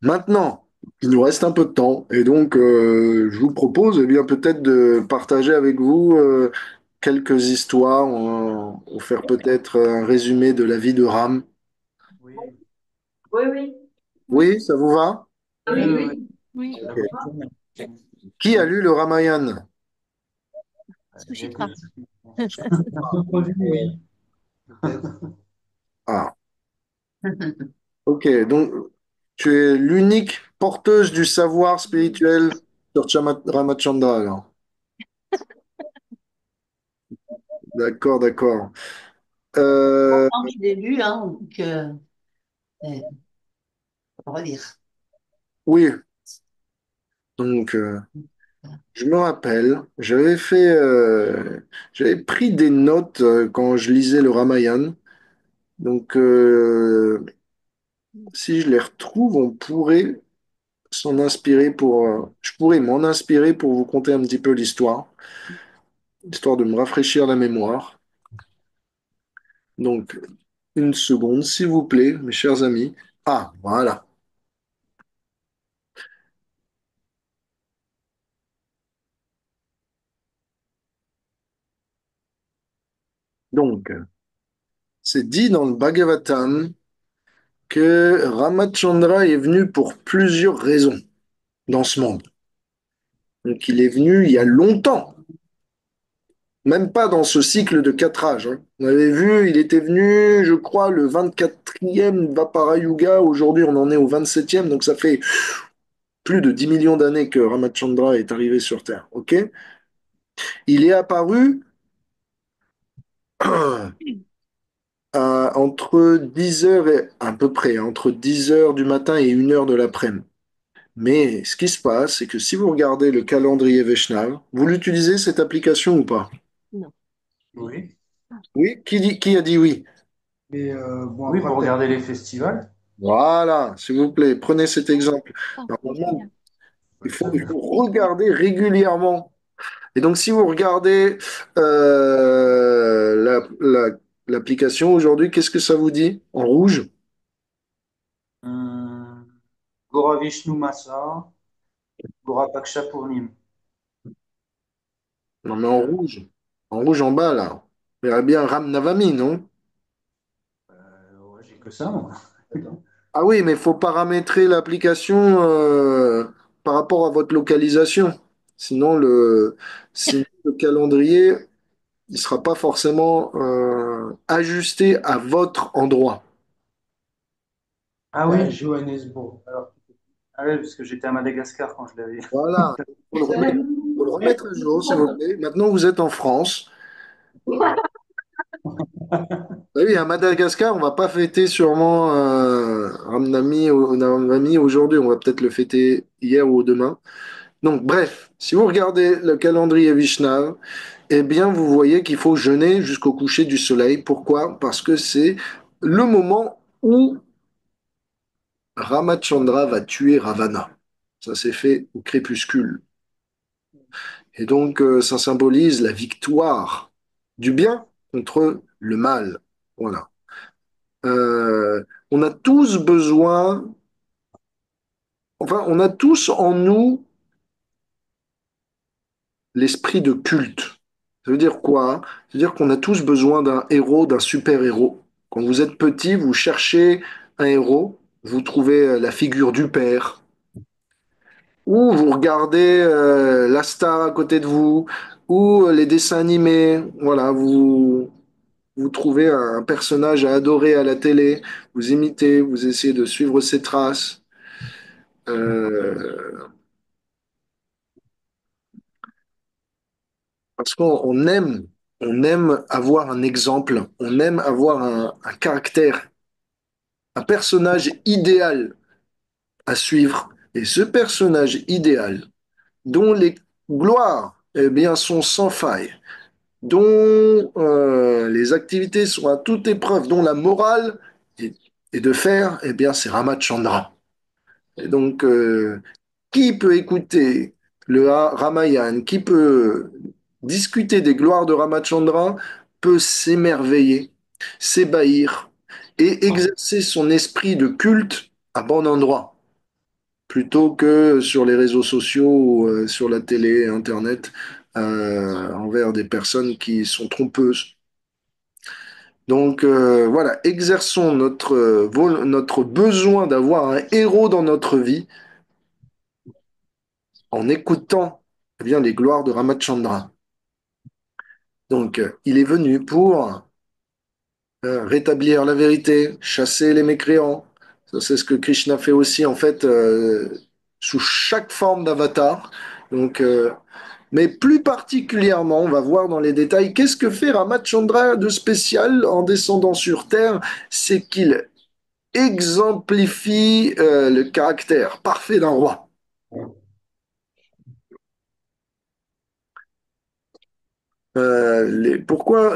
Maintenant, il nous reste un peu de temps et donc je vous propose eh bien peut-être de partager avec vous quelques histoires, ou faire peut-être un résumé de la vie de Ram. Oui, Oui, oui. Oui, Oui, ça vous va? Oui, oui, oui. oui. oui. Ok. Qui a lu le Ramayana? J'ai Suchitra. lu. Oui. Ah, ok. Donc, tu es l'unique porteuse du savoir spirituel sur Ramachandra, alors. D'accord, d'accord. Euh, Quand je l'ai lu, hein, donc, on va dire. oui, donc je me rappelle, j'avais pris des notes quand je lisais le Ramayana. Donc, si je les retrouve, on pourrait s'en inspirer je pourrais m'en inspirer pour vous conter un petit peu l'histoire, histoire de me rafraîchir la mémoire. Donc, une seconde, s'il vous plaît, mes chers amis. Ah, voilà. Donc, c'est dit dans le Bhagavatam que Ramachandra est venu pour plusieurs raisons dans ce monde. Donc, il est venu il y a longtemps, même pas dans ce cycle de 4 âges, hein. On avait vu, il était venu, je crois, le 24e Vapara Yuga. Aujourd'hui, on en est au 27e, donc ça fait plus de 10 millions d'années que Ramachandra est arrivé sur Terre. Ok? Il est apparu entre 10 heures et à peu près, hein, entre 10 heures du matin et 1 heure de l'après-midi. Mais ce qui se passe, c'est que si vous regardez le calendrier Vaishnav, vous l'utilisez cette application ou pas? Non. Oui. Oui? Qui a dit oui? Mais bon, Oui, après, pour peut-être. regarder les festivals. Voilà, s'il vous plaît, prenez cet exemple. Ah, c'est Normalement, bien. il faut regarder régulièrement. Et donc, si vous regardez l'application aujourd'hui, qu'est-ce que ça vous dit? En rouge? Hum, Gora Vishnu Massa, Gora Paksha Purnim. Non, mais en rouge. En rouge en bas, là. Il y aurait bien Ram Navami, non? Ouais, j'ai que ça, moi. Ah oui, mais il faut paramétrer l'application par rapport à votre localisation. Sinon, sinon, le calendrier, il sera pas forcément ajusté à votre endroit. Ah oui, Johannesburg. Ah oui, parce que j'étais à Madagascar quand je l'avais. Voilà. Faut le remettre à jour, s'il vous plaît. Maintenant, vous êtes en France. Ah oui, à Madagascar, on va pas fêter sûrement Ramnami aujourd'hui. On va peut-être le fêter hier ou demain. Donc, bref, si vous regardez le calendrier Vishnav, eh bien, vous voyez qu'il faut jeûner jusqu'au coucher du soleil. Pourquoi? Parce que c'est le moment où Ramachandra va tuer Ravana. Ça s'est fait au crépuscule. Et donc, ça symbolise la victoire du bien contre le mal. Voilà. On a tous besoin, enfin, on a tous en nous l'esprit de culte. Ça veut dire quoi? Ça veut dire qu'on a tous besoin d'un héros, d'un super-héros. Quand vous êtes petit, vous cherchez un héros, vous trouvez la figure du père, ou vous regardez la star à côté de vous, ou les dessins animés. Voilà, vous trouvez un personnage à adorer à la télé, vous imitez, vous essayez de suivre ses traces. Euh, Parce on aime avoir un exemple, on aime avoir un caractère, un personnage idéal à suivre. Et ce personnage idéal, dont les gloires eh bien, sont sans faille, dont les activités sont à toute épreuve, dont la morale est de fer, eh bien, c'est Ramachandra. Et donc, qui peut écouter le Ramayana, qui peut discuter des gloires de Ramachandra, peut s'émerveiller, s'ébahir et exercer son esprit de culte à bon endroit, plutôt que sur les réseaux sociaux ou sur la télé, Internet, envers des personnes qui sont trompeuses. Donc voilà, exerçons notre besoin d'avoir un héros dans notre vie en écoutant eh bien, les gloires de Ramachandra. Donc, il est venu pour rétablir la vérité, chasser les mécréants. Ça, c'est ce que Krishna fait aussi, en fait, sous chaque forme d'avatar. Donc, mais plus particulièrement, on va voir dans les détails, qu'est-ce que fait Ramachandra de spécial en descendant sur Terre? C'est qu'il exemplifie le caractère parfait d'un roi. Pourquoi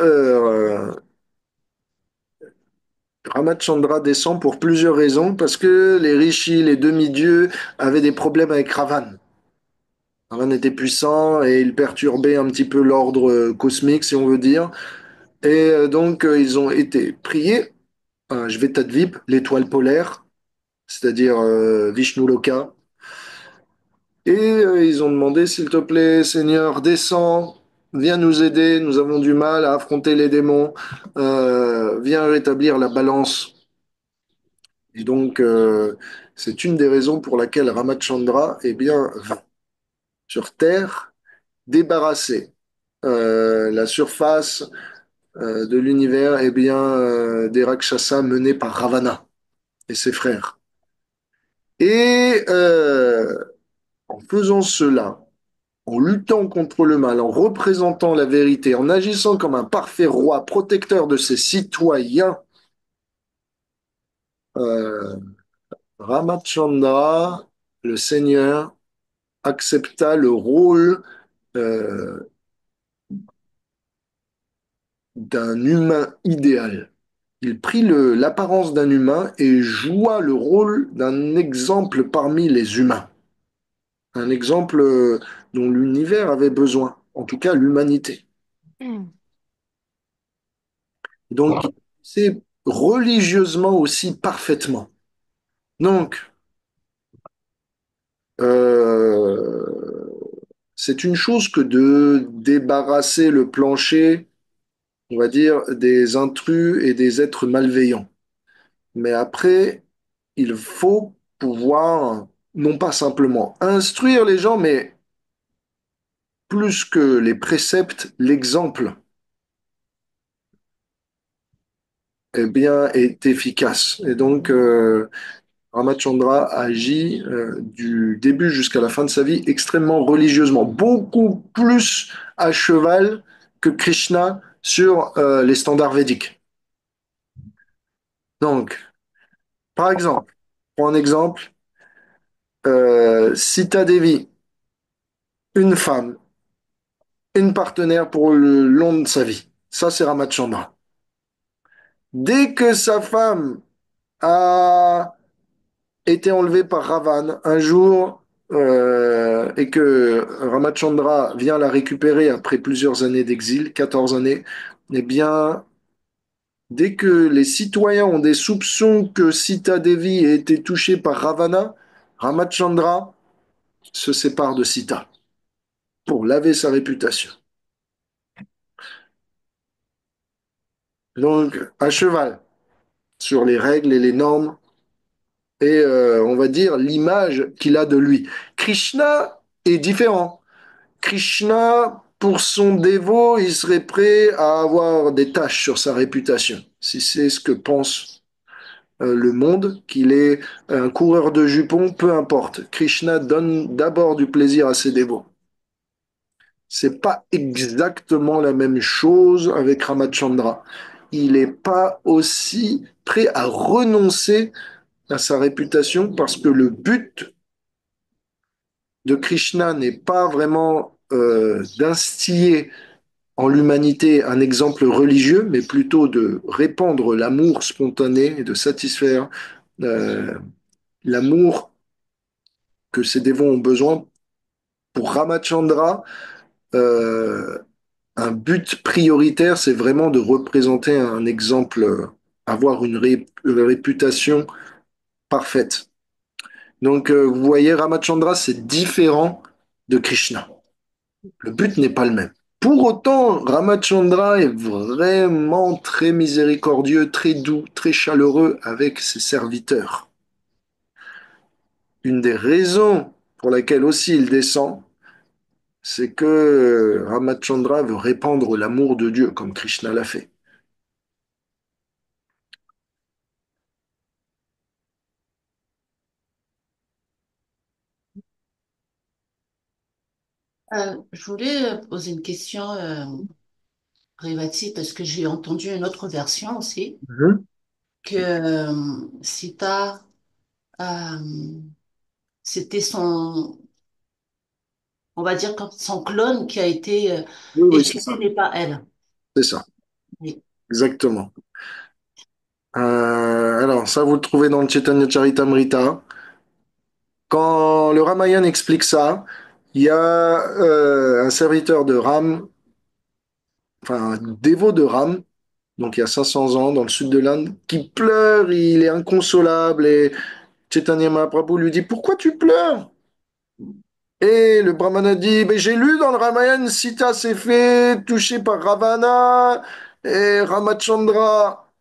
Ramachandra descend pour plusieurs raisons, parce que les rishis, les demi-dieux, avaient des problèmes avec Ravan. Ravan était puissant et il perturbait un petit peu l'ordre cosmique, si on veut dire. Et donc, ils ont été priés à Shvetadvip, l'étoile polaire, c'est-à-dire Vishnu Loka. Et ils ont demandé, s'il te plaît, Seigneur, descends, viens nous aider, nous avons du mal à affronter les démons, viens rétablir la balance. Et donc, c'est une des raisons pour laquelle Ramachandra est bien sur Terre, débarrasser la surface de l'univers est bien des Rakshasas menés par Ravana et ses frères. Et en faisant cela, en luttant contre le mal, en représentant la vérité, en agissant comme un parfait roi protecteur de ses citoyens, euh, Ramachandra, le Seigneur, accepta le rôle euh, d'un humain idéal. Il prit l'apparence d'un humain et joua le rôle d'un exemple parmi les humains. Un exemple dont l'univers avait besoin, en tout cas l'humanité. Donc, c'est religieusement aussi parfaitement. Donc, euh, c'est une chose que de débarrasser le plancher, on va dire, des intrus et des êtres malveillants. Mais après, il faut pouvoir, non pas simplement instruire les gens, mais plus que les préceptes, l'exemple, eh bien, est efficace. Et donc, Ramachandra agit du début jusqu'à la fin de sa vie extrêmement religieusement, beaucoup plus à cheval que Krishna sur les standards védiques. Donc, par exemple, pour un exemple, Sita Devi, une femme, une partenaire pour le long de sa vie. Ça, c'est Ramachandra. Dès que sa femme a été enlevée par Ravan un jour et que Ramachandra vient la récupérer après plusieurs années d'exil, 14 années, eh bien, dès que les citoyens ont des soupçons que Sita Devi ait été touchée par Ravana, Ramachandra se sépare de Sita pour laver sa réputation. Donc, à cheval sur les règles et les normes et on va dire l'image qu'il a de lui. Krishna est différent. Krishna, pour son dévot, il serait prêt à avoir des tâches sur sa réputation. Si c'est ce que pense le monde, qu'il est un coureur de jupons, peu importe. Krishna donne d'abord du plaisir à ses dévots. C'est pas exactement la même chose avec Ramachandra. Il n'est pas aussi prêt à renoncer à sa réputation parce que le but de Krishna n'est pas vraiment d'instiller en l'humanité un exemple religieux, mais plutôt de répandre l'amour spontané et de satisfaire euh, l'amour que ces dévots ont besoin. Pour Ramachandra, euh, un but prioritaire, c'est vraiment de représenter un exemple, avoir une réputation parfaite. Donc, vous voyez, Ramachandra, c'est différent de Krishna. Le but n'est pas le même. Pour autant, Ramachandra est vraiment très miséricordieux, très doux, très chaleureux avec ses serviteurs. Une des raisons pour laquelle aussi il descend, c'est que Ramachandra veut répandre l'amour de Dieu, comme Krishna l'a fait. Je voulais poser une question privative parce que j'ai entendu une autre version aussi, Mhm. que Sita, euh, c'était son, on va dire comme son clone qui a été Oui, oui, c'est étudié, ça. mais pas elle. C'est ça, Oui. exactement. Alors, ça, vous le trouvez dans le Chaitanya Charitamrita. Quand le Ramayana explique ça, il y a un serviteur de Ram, enfin un dévot de Ram, donc il y a 500 ans dans le sud de l'Inde, qui pleure, il est inconsolable et Chaitanya Mahaprabhu lui dit, pourquoi tu pleures? Et le brahmana dit, ben, j'ai lu dans le Ramayana, Sita s'est fait toucher par Ravana et Ramachandra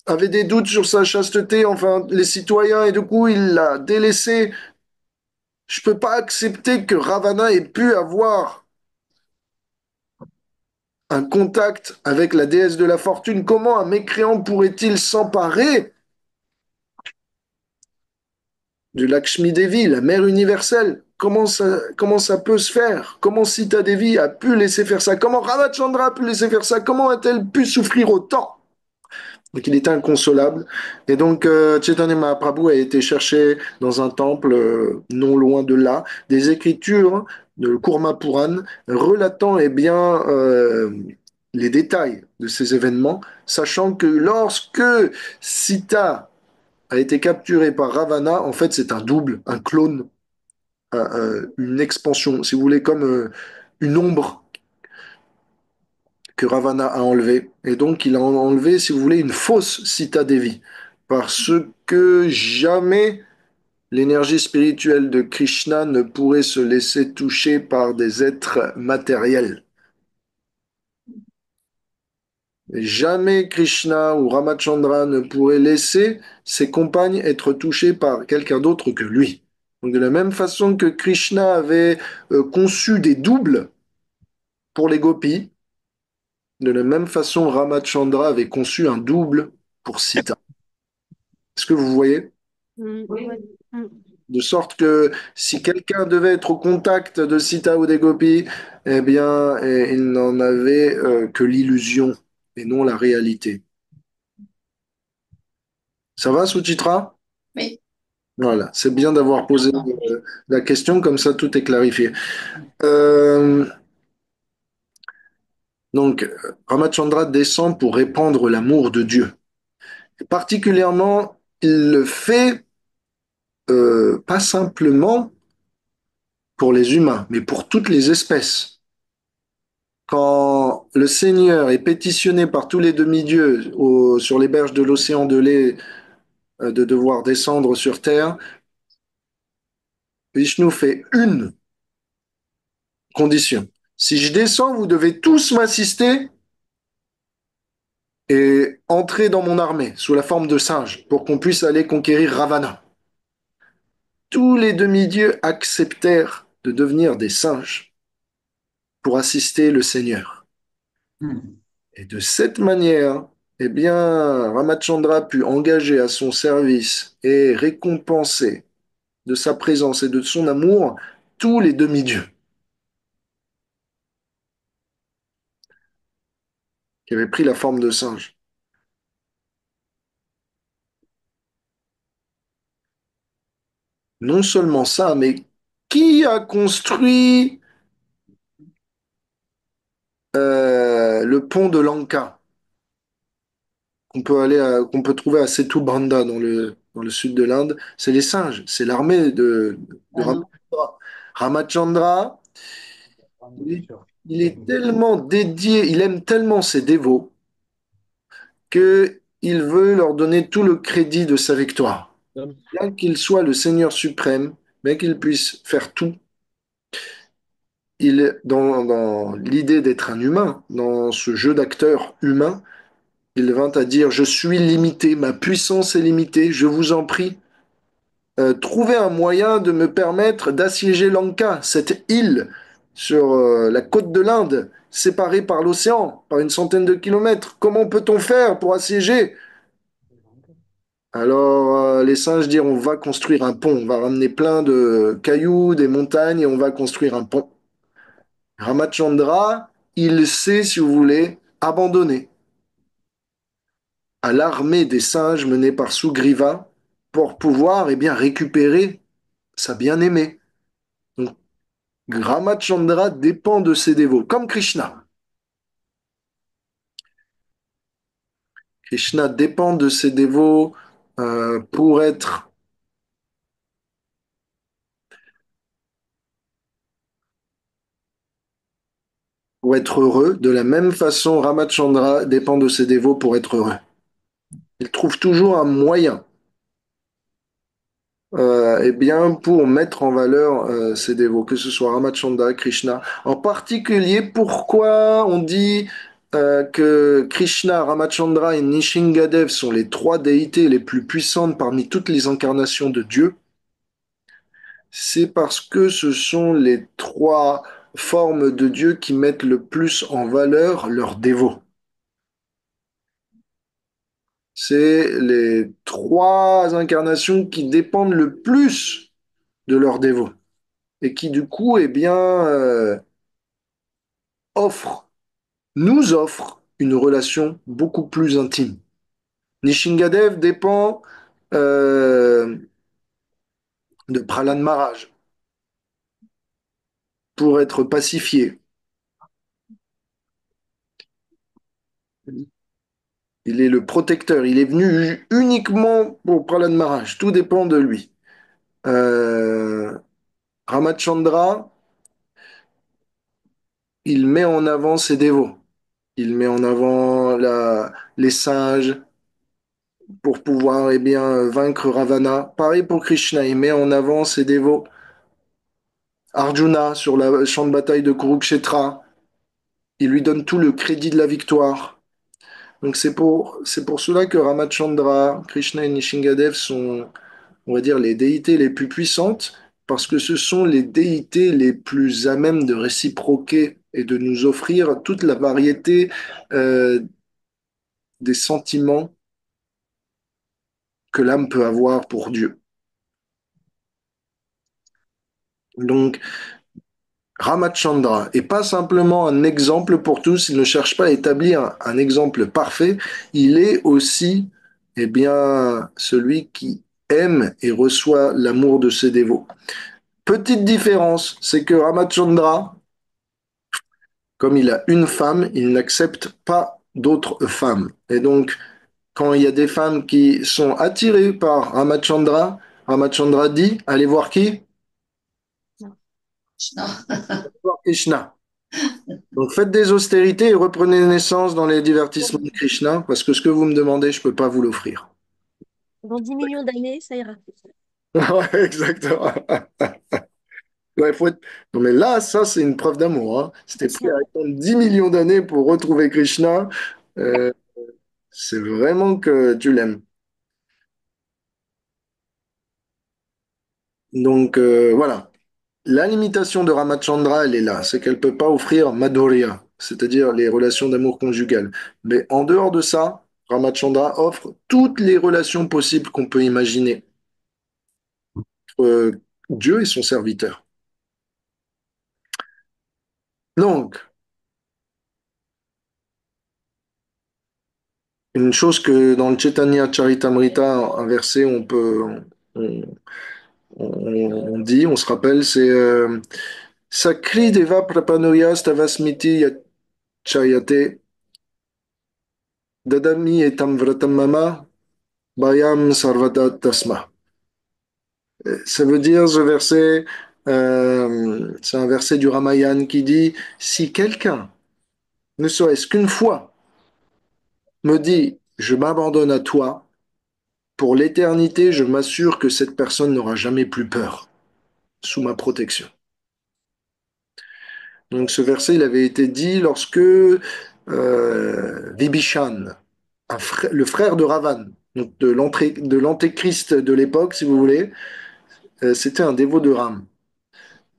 avait des doutes sur sa chasteté, enfin les citoyens, et du coup il l'a délaissé. Je peux pas accepter que Ravana ait pu avoir un contact avec la déesse de la fortune. Comment un mécréant pourrait-il s'emparer de Lakshmi Devi, la mère universelle? Comment ça peut se faire? Comment Sita Devi a pu laisser faire ça? Comment Ramachandra a pu laisser faire ça? Comment a-t-elle pu souffrir autant? Donc il était inconsolable. Et donc Chaitanya Mahaprabhu a été chercher dans un temple non loin de là des écritures de Kurma Puran relatant eh bien, les détails de ces événements, sachant que lorsque Sita a été capturé par Ravana, en fait c'est un double, un clone, une expansion, si vous voulez, comme une ombre que Ravana a enlevé. Et donc, il a enlevé, si vous voulez, une fausse Sita Devi. Parce que jamais l'énergie spirituelle de Krishna ne pourrait se laisser toucher par des êtres matériels. Jamais Krishna ou Ramachandra ne pourrait laisser ses compagnes être touchées par quelqu'un d'autre que lui. Donc de la même façon que Krishna avait conçu des doubles pour les gopis, de la même façon Ramachandra avait conçu un double pour Sita. Est-ce que vous voyez? Oui. Ouais. Mm. De sorte que si quelqu'un devait être au contact de Sita ou des gopis, eh bien, il n'en avait que l'illusion et non la réalité. Ça va, Suchitra? Oui. Voilà, c'est bien d'avoir posé la question, comme ça tout est clarifié. Euh, donc, Ramachandra descend pour répandre l'amour de Dieu. Et particulièrement, il le fait pas simplement pour les humains, mais pour toutes les espèces. Quand le Seigneur est pétitionné par tous les demi-dieux sur les berges de l'océan de lait de devoir descendre sur terre, Vishnu fait une condition. Si je descends, vous devez tous m'assister et entrer dans mon armée sous la forme de singes pour qu'on puisse aller conquérir Ravana. Tous les demi-dieux acceptèrent de devenir des singes pour assister le Seigneur. Hmm. Et de cette manière, eh bien, Ramachandra put engager à son service et récompenser de sa présence et de son amour tous les demi-dieux qui avaient pris la forme de singes. Non seulement ça, mais qui a construit le pont de Lanka qu'on peut trouver à Setu Banda dans le sud de l'Inde? C'est les singes, c'est l'armée de Ah non. Ramachandra. Ramachandra, il est, il est tellement dédié, il aime tellement ses dévots que il veut leur donner tout le crédit de sa victoire. Bien qu'il soit le Seigneur suprême, bien qu'il puisse faire tout, dans l'idée d'être un humain, dans ce jeu d'acteur humain, il vint à dire, je suis limité, ma puissance est limitée, je vous en prie, trouvez un moyen de me permettre d'assiéger Lanka, cette île sur la côte de l'Inde, séparée par l'océan, par une centaine de kilomètres. Comment peut-on faire pour assiéger? Alors les singes dirent, on va construire un pont, on va ramener plein de cailloux, des montagnes, et on va construire un pont. Ramachandra, il s'est, si vous voulez, abandonné à l'armée des singes menée par Sugriva pour pouvoir eh bien, récupérer sa bien-aimée. Donc, Ramachandra dépend de ses dévots, comme Krishna. Krishna dépend de ses dévots euh, pour être, pour être heureux. De la même façon, Ramachandra dépend de ses dévots pour être heureux. Il trouve toujours un moyen eh bien, pour mettre en valeur ces dévots, que ce soit Ramachandra, Krishna. En particulier, pourquoi on dit que Krishna, Ramachandra et Nishingadev sont les trois déités les plus puissantes parmi toutes les incarnations de Dieu? C'est parce que ce sont les trois formes de Dieu qui mettent le plus en valeur leurs dévots. C'est les trois incarnations qui dépendent le plus de leurs dévots et qui du coup, eh bien, offrent, nous offrent une relation beaucoup plus intime. Nishingadev dépend euh, de Prahlad Maharaj pour être pacifié. Il est le protecteur. Il est venu uniquement pour Prahlad Maharaj. Tout dépend de lui. Euh, Ramachandra, il met en avant ses dévots. Il met en avant les singes pour pouvoir eh bien, vaincre Ravana. Pareil pour Krishna, il met en avant ses dévots. Arjuna sur le champ de bataille de Kurukshetra, il lui donne tout le crédit de la victoire. Donc c'est pour cela que Ramachandra, Krishna et Nishingadev sont, on va dire, les déités les plus puissantes, parce que ce sont les déités les plus à même de réciproquer et de nous offrir toute la variété des sentiments que l'âme peut avoir pour Dieu. Donc, Ramachandra est pas simplement un exemple pour tous, il ne cherche pas à établir un exemple parfait, il est aussi, eh bien, celui qui aime et reçoit l'amour de ses dévots. Petite différence, c'est que Ramachandra, comme il a une femme, il n'accepte pas d'autres femmes. Et donc, quand il y a des femmes qui sont attirées par Ramachandra, Ramachandra dit, allez voir qui? Non. Non. Voir Krishna. Donc faites des austérités et reprenez naissance dans les divertissements de Krishna, parce que ce que vous me demandez, je ne peux pas vous l'offrir. Dans 10 millions d'années, ça ira. Ouais, exactement. Ouais, non, mais là, ça, c'est une preuve d'amour. Hein. Si t'es C'est prêt ça. à attendre 10 millions d'années pour retrouver Krishna, euh, c'est vraiment que tu l'aimes. Donc voilà. La limitation de Ramachandra, elle est là. C'est qu'elle ne peut pas offrir Madhurya, c'est-à-dire les relations d'amour conjugales. Mais en dehors de ça, Ramachandra offre toutes les relations possibles qu'on peut imaginer. euh, Dieu et son serviteur. Donc, une chose que dans le Chaitanya Charitamrita, un verset, on, on dit, on se rappelle, c'est Sakri Deva Prapanoya Stavasmiti Yachayate Dadami Etam Vratam Mama Bayam Sarvata Tasma. Ça veut dire, ce verset, c'est un verset du Ramayana qui dit, si quelqu'un, ne serait-ce qu'une fois, me dit, je m'abandonne à toi, pour l'éternité, je m'assure que cette personne n'aura jamais plus peur, sous ma protection. Donc ce verset, il avait été dit lorsque Vibhishan, le frère de Ravan, donc de l'antéchrist de l'époque, si vous voulez, c'était un dévot de Ram.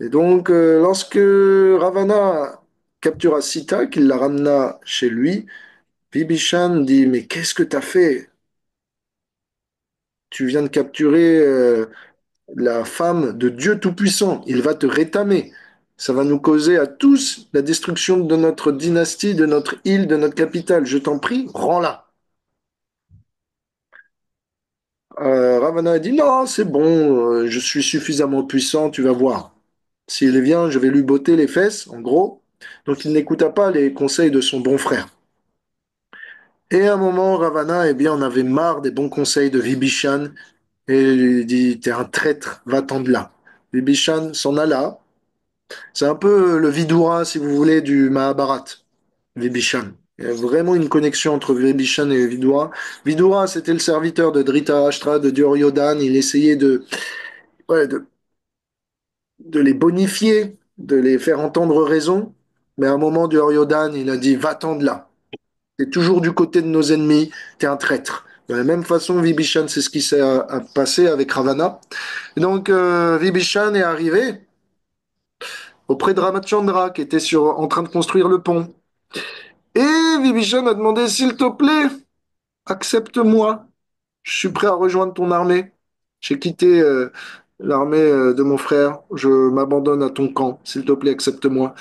Et donc, lorsque Ravana captura Sita, qu'il la ramena chez lui, Vibhishan dit, mais qu'est-ce que tu as fait? Tu viens de capturer la femme de Dieu Tout-Puissant. Il va te rétamer. Ça va nous causer à tous la destruction de notre dynastie, de notre île, de notre capitale. Je t'en prie, rends-la. Ravana a dit, non, c'est bon, je suis suffisamment puissant, tu vas voir. S'il vient, je vais lui botter les fesses, en gros. Donc il n'écouta pas les conseils de son bon frère. Et à un moment, Ravana, eh bien, on avait marre des bons conseils de Vibhishan et il lui dit, t'es un traître, va-t'en de là. Vibhishan s'en alla. C'est un peu le Vidura, si vous voulez, du Mahabharat, Vibhishan. Il y a vraiment une connexion entre Vibhishan et Vidura. Vidura, c'était le serviteur de Dhritarashtra, de Duryodhana. Il essayait ouais, de les bonifier, de les faire entendre raison. Mais à un moment, Duryodhana, il a dit, va-t'en de là. T'es toujours du côté de nos ennemis, t'es un traître. De la même façon, Vibhishan, c'est ce qui s'est passé avec Ravana. Et donc, Vibhishan est arrivé auprès de Ramachandra, qui était en train de construire le pont. Et Vibhishan a demandé, s'il te plaît, accepte-moi. Je suis prêt à rejoindre ton armée. J'ai quitté l'armée de mon frère. Je m'abandonne à ton camp. S'il te plaît, accepte-moi.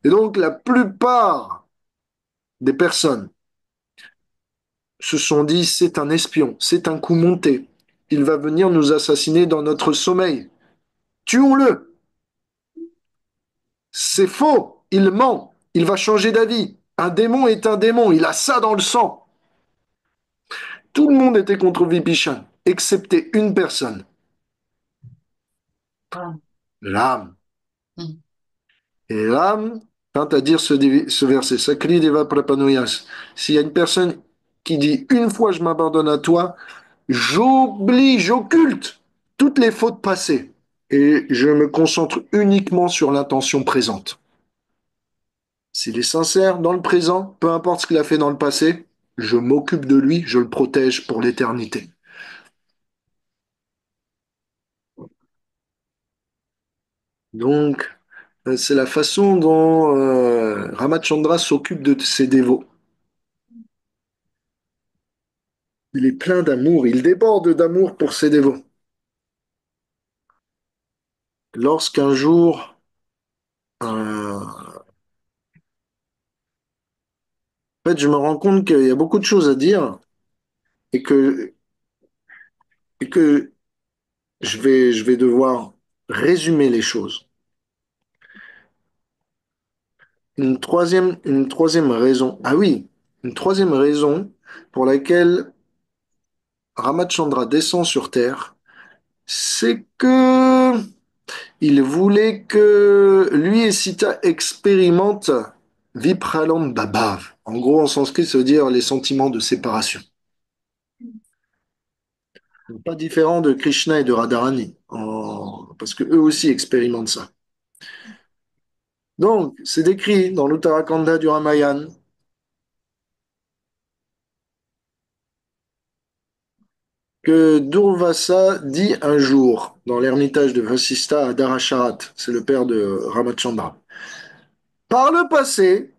Et donc, la plupart des personnes se sont dit, c'est un espion, c'est un coup monté. Il va venir nous assassiner dans notre sommeil. Tuons-le. C'est faux. Il ment. Il va changer d'avis. Un démon est un démon. Il a ça dans le sang. Tout le monde était contre Vibhishan, excepté une personne, Ah. l'âme. Mm. Et l'âme, Tint à dire ce verset, Sakri Deva Prapanoyas. S'il y a une personne qui dit une fois je m'abandonne à toi, j'oublie, j'occulte toutes les fautes passées et je me concentre uniquement sur l'intention présente. S'il est sincère dans le présent, peu importe ce qu'il a fait dans le passé, je m'occupe de lui, je le protège pour l'éternité. Donc, c'est la façon dont Ramachandra s'occupe de ses dévots. Il est plein d'amour, il déborde d'amour pour ses dévots. Lorsqu'un jour, en fait, je me rends compte qu'il y a beaucoup de choses à dire et que je vais devoir résumer les choses. Une troisième raison. Ah oui, une troisième raison pour laquelle Ramachandra descend sur Terre, c'est que il voulait que lui et Sita expérimentent Vipralam Bhav. En gros, en sanskrit, ça veut dire les sentiments de séparation. Pas différent de Krishna et de Radharani, parce que eux aussi expérimentent ça. Donc, c'est décrit dans l'Uttarakhanda du Ramayana que Durvasa dit un jour dans l'ermitage de Vasistha à Dharasharat, c'est le père de Ramachandra. Par le passé,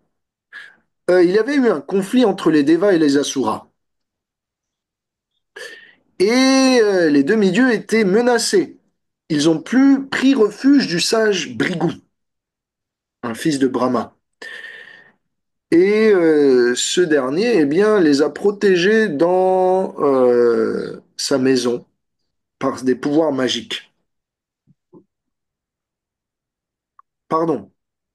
il y avait eu un conflit entre les Devas et les Asuras. Et les demi-dieux étaient menacés. Ils ont plus pris refuge du sage Brigu, un fils de Brahma. Et ce dernier, eh bien, les a protégés dans sa maison par des pouvoirs magiques. Pardon,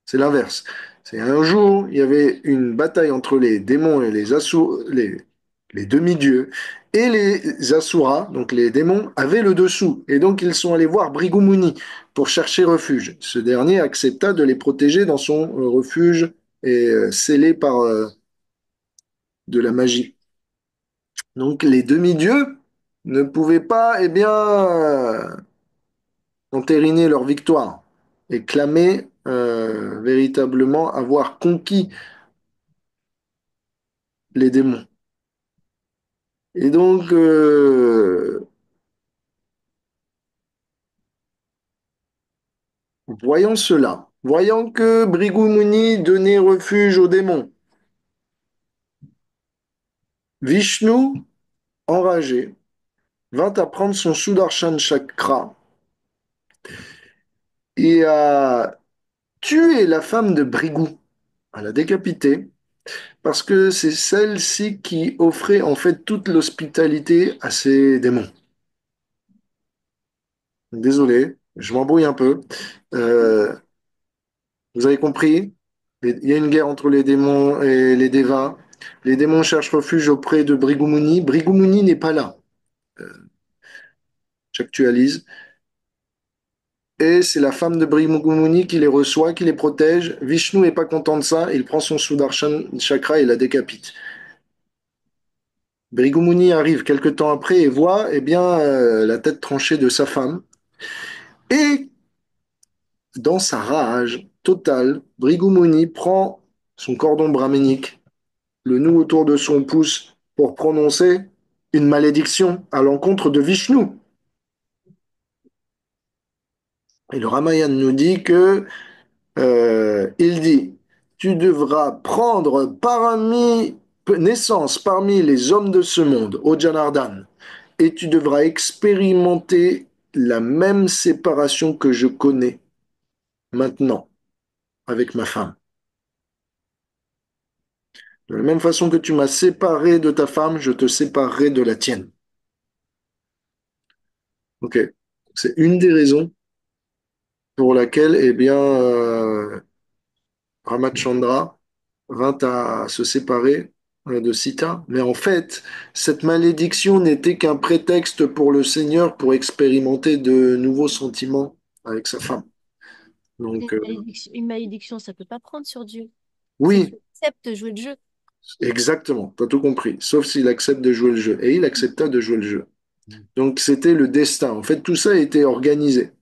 c'est l'inverse. C'est un jour, il y avait une bataille entre les démons et les demi-dieux, et les asuras, donc les démons, avaient le dessous. Et donc ils sont allés voir Bhrigu Muni pour chercher refuge. Ce dernier accepta de les protéger dans son refuge et scellé par de la magie. Donc les demi-dieux ne pouvaient pas, eh bien, entériner leur victoire et clamer véritablement avoir conquis les démons. Et donc, voyant cela, voyant que Bhrigu Muni donnait refuge aux démons, Vishnu, enragé, vint à prendre son Sudarshan Chakra et a tué la femme de Bhrigu, à la décapiter, parce que c'est celle-ci qui offrait en fait toute l'hospitalité à ces démons. Désolé, je m'embrouille un peu. Euh, Vous avez compris? Il y a une guerre entre les démons et les dévas. Les démons cherchent refuge auprès de Bhrigu Muni. Bhrigu Muni n'est pas là. J'actualise. Et c'est la femme de Bhrigu Muni qui les reçoit, qui les protège. Vishnu n'est pas content de ça. Il prend son Sudarshan Chakra et la décapite. Bhrigu Muni arrive quelque temps après et voit eh bien, la tête tranchée de sa femme. Et dans sa rage totale, Bhrigu Muni prend son cordon brahminique, le noue autour de son pouce pour prononcer une malédiction à l'encontre de Vishnu. Et le Ramayana nous dit que il dit, tu devras prendre parmi naissance parmi les hommes de ce monde, au Janardhan, et tu devras expérimenter la même séparation que je connais maintenant avec ma femme. De la même façon que tu m'as séparé de ta femme, je te séparerai de la tienne. Ok, c'est une des raisons pour laquelle, eh bien, Ramachandra vint à se séparer de Sita. Mais en fait, cette malédiction n'était qu'un prétexte pour le Seigneur pour expérimenter de nouveaux sentiments avec sa femme. Donc, Une malédiction, ça peut pas prendre sur Dieu. C'est oui, qu'il accepte de jouer le jeu. exactement, tu as tout compris. Sauf s'il accepte de jouer le jeu. Et il accepta de jouer le jeu. Donc, c'était le destin. En fait, tout ça a été organisé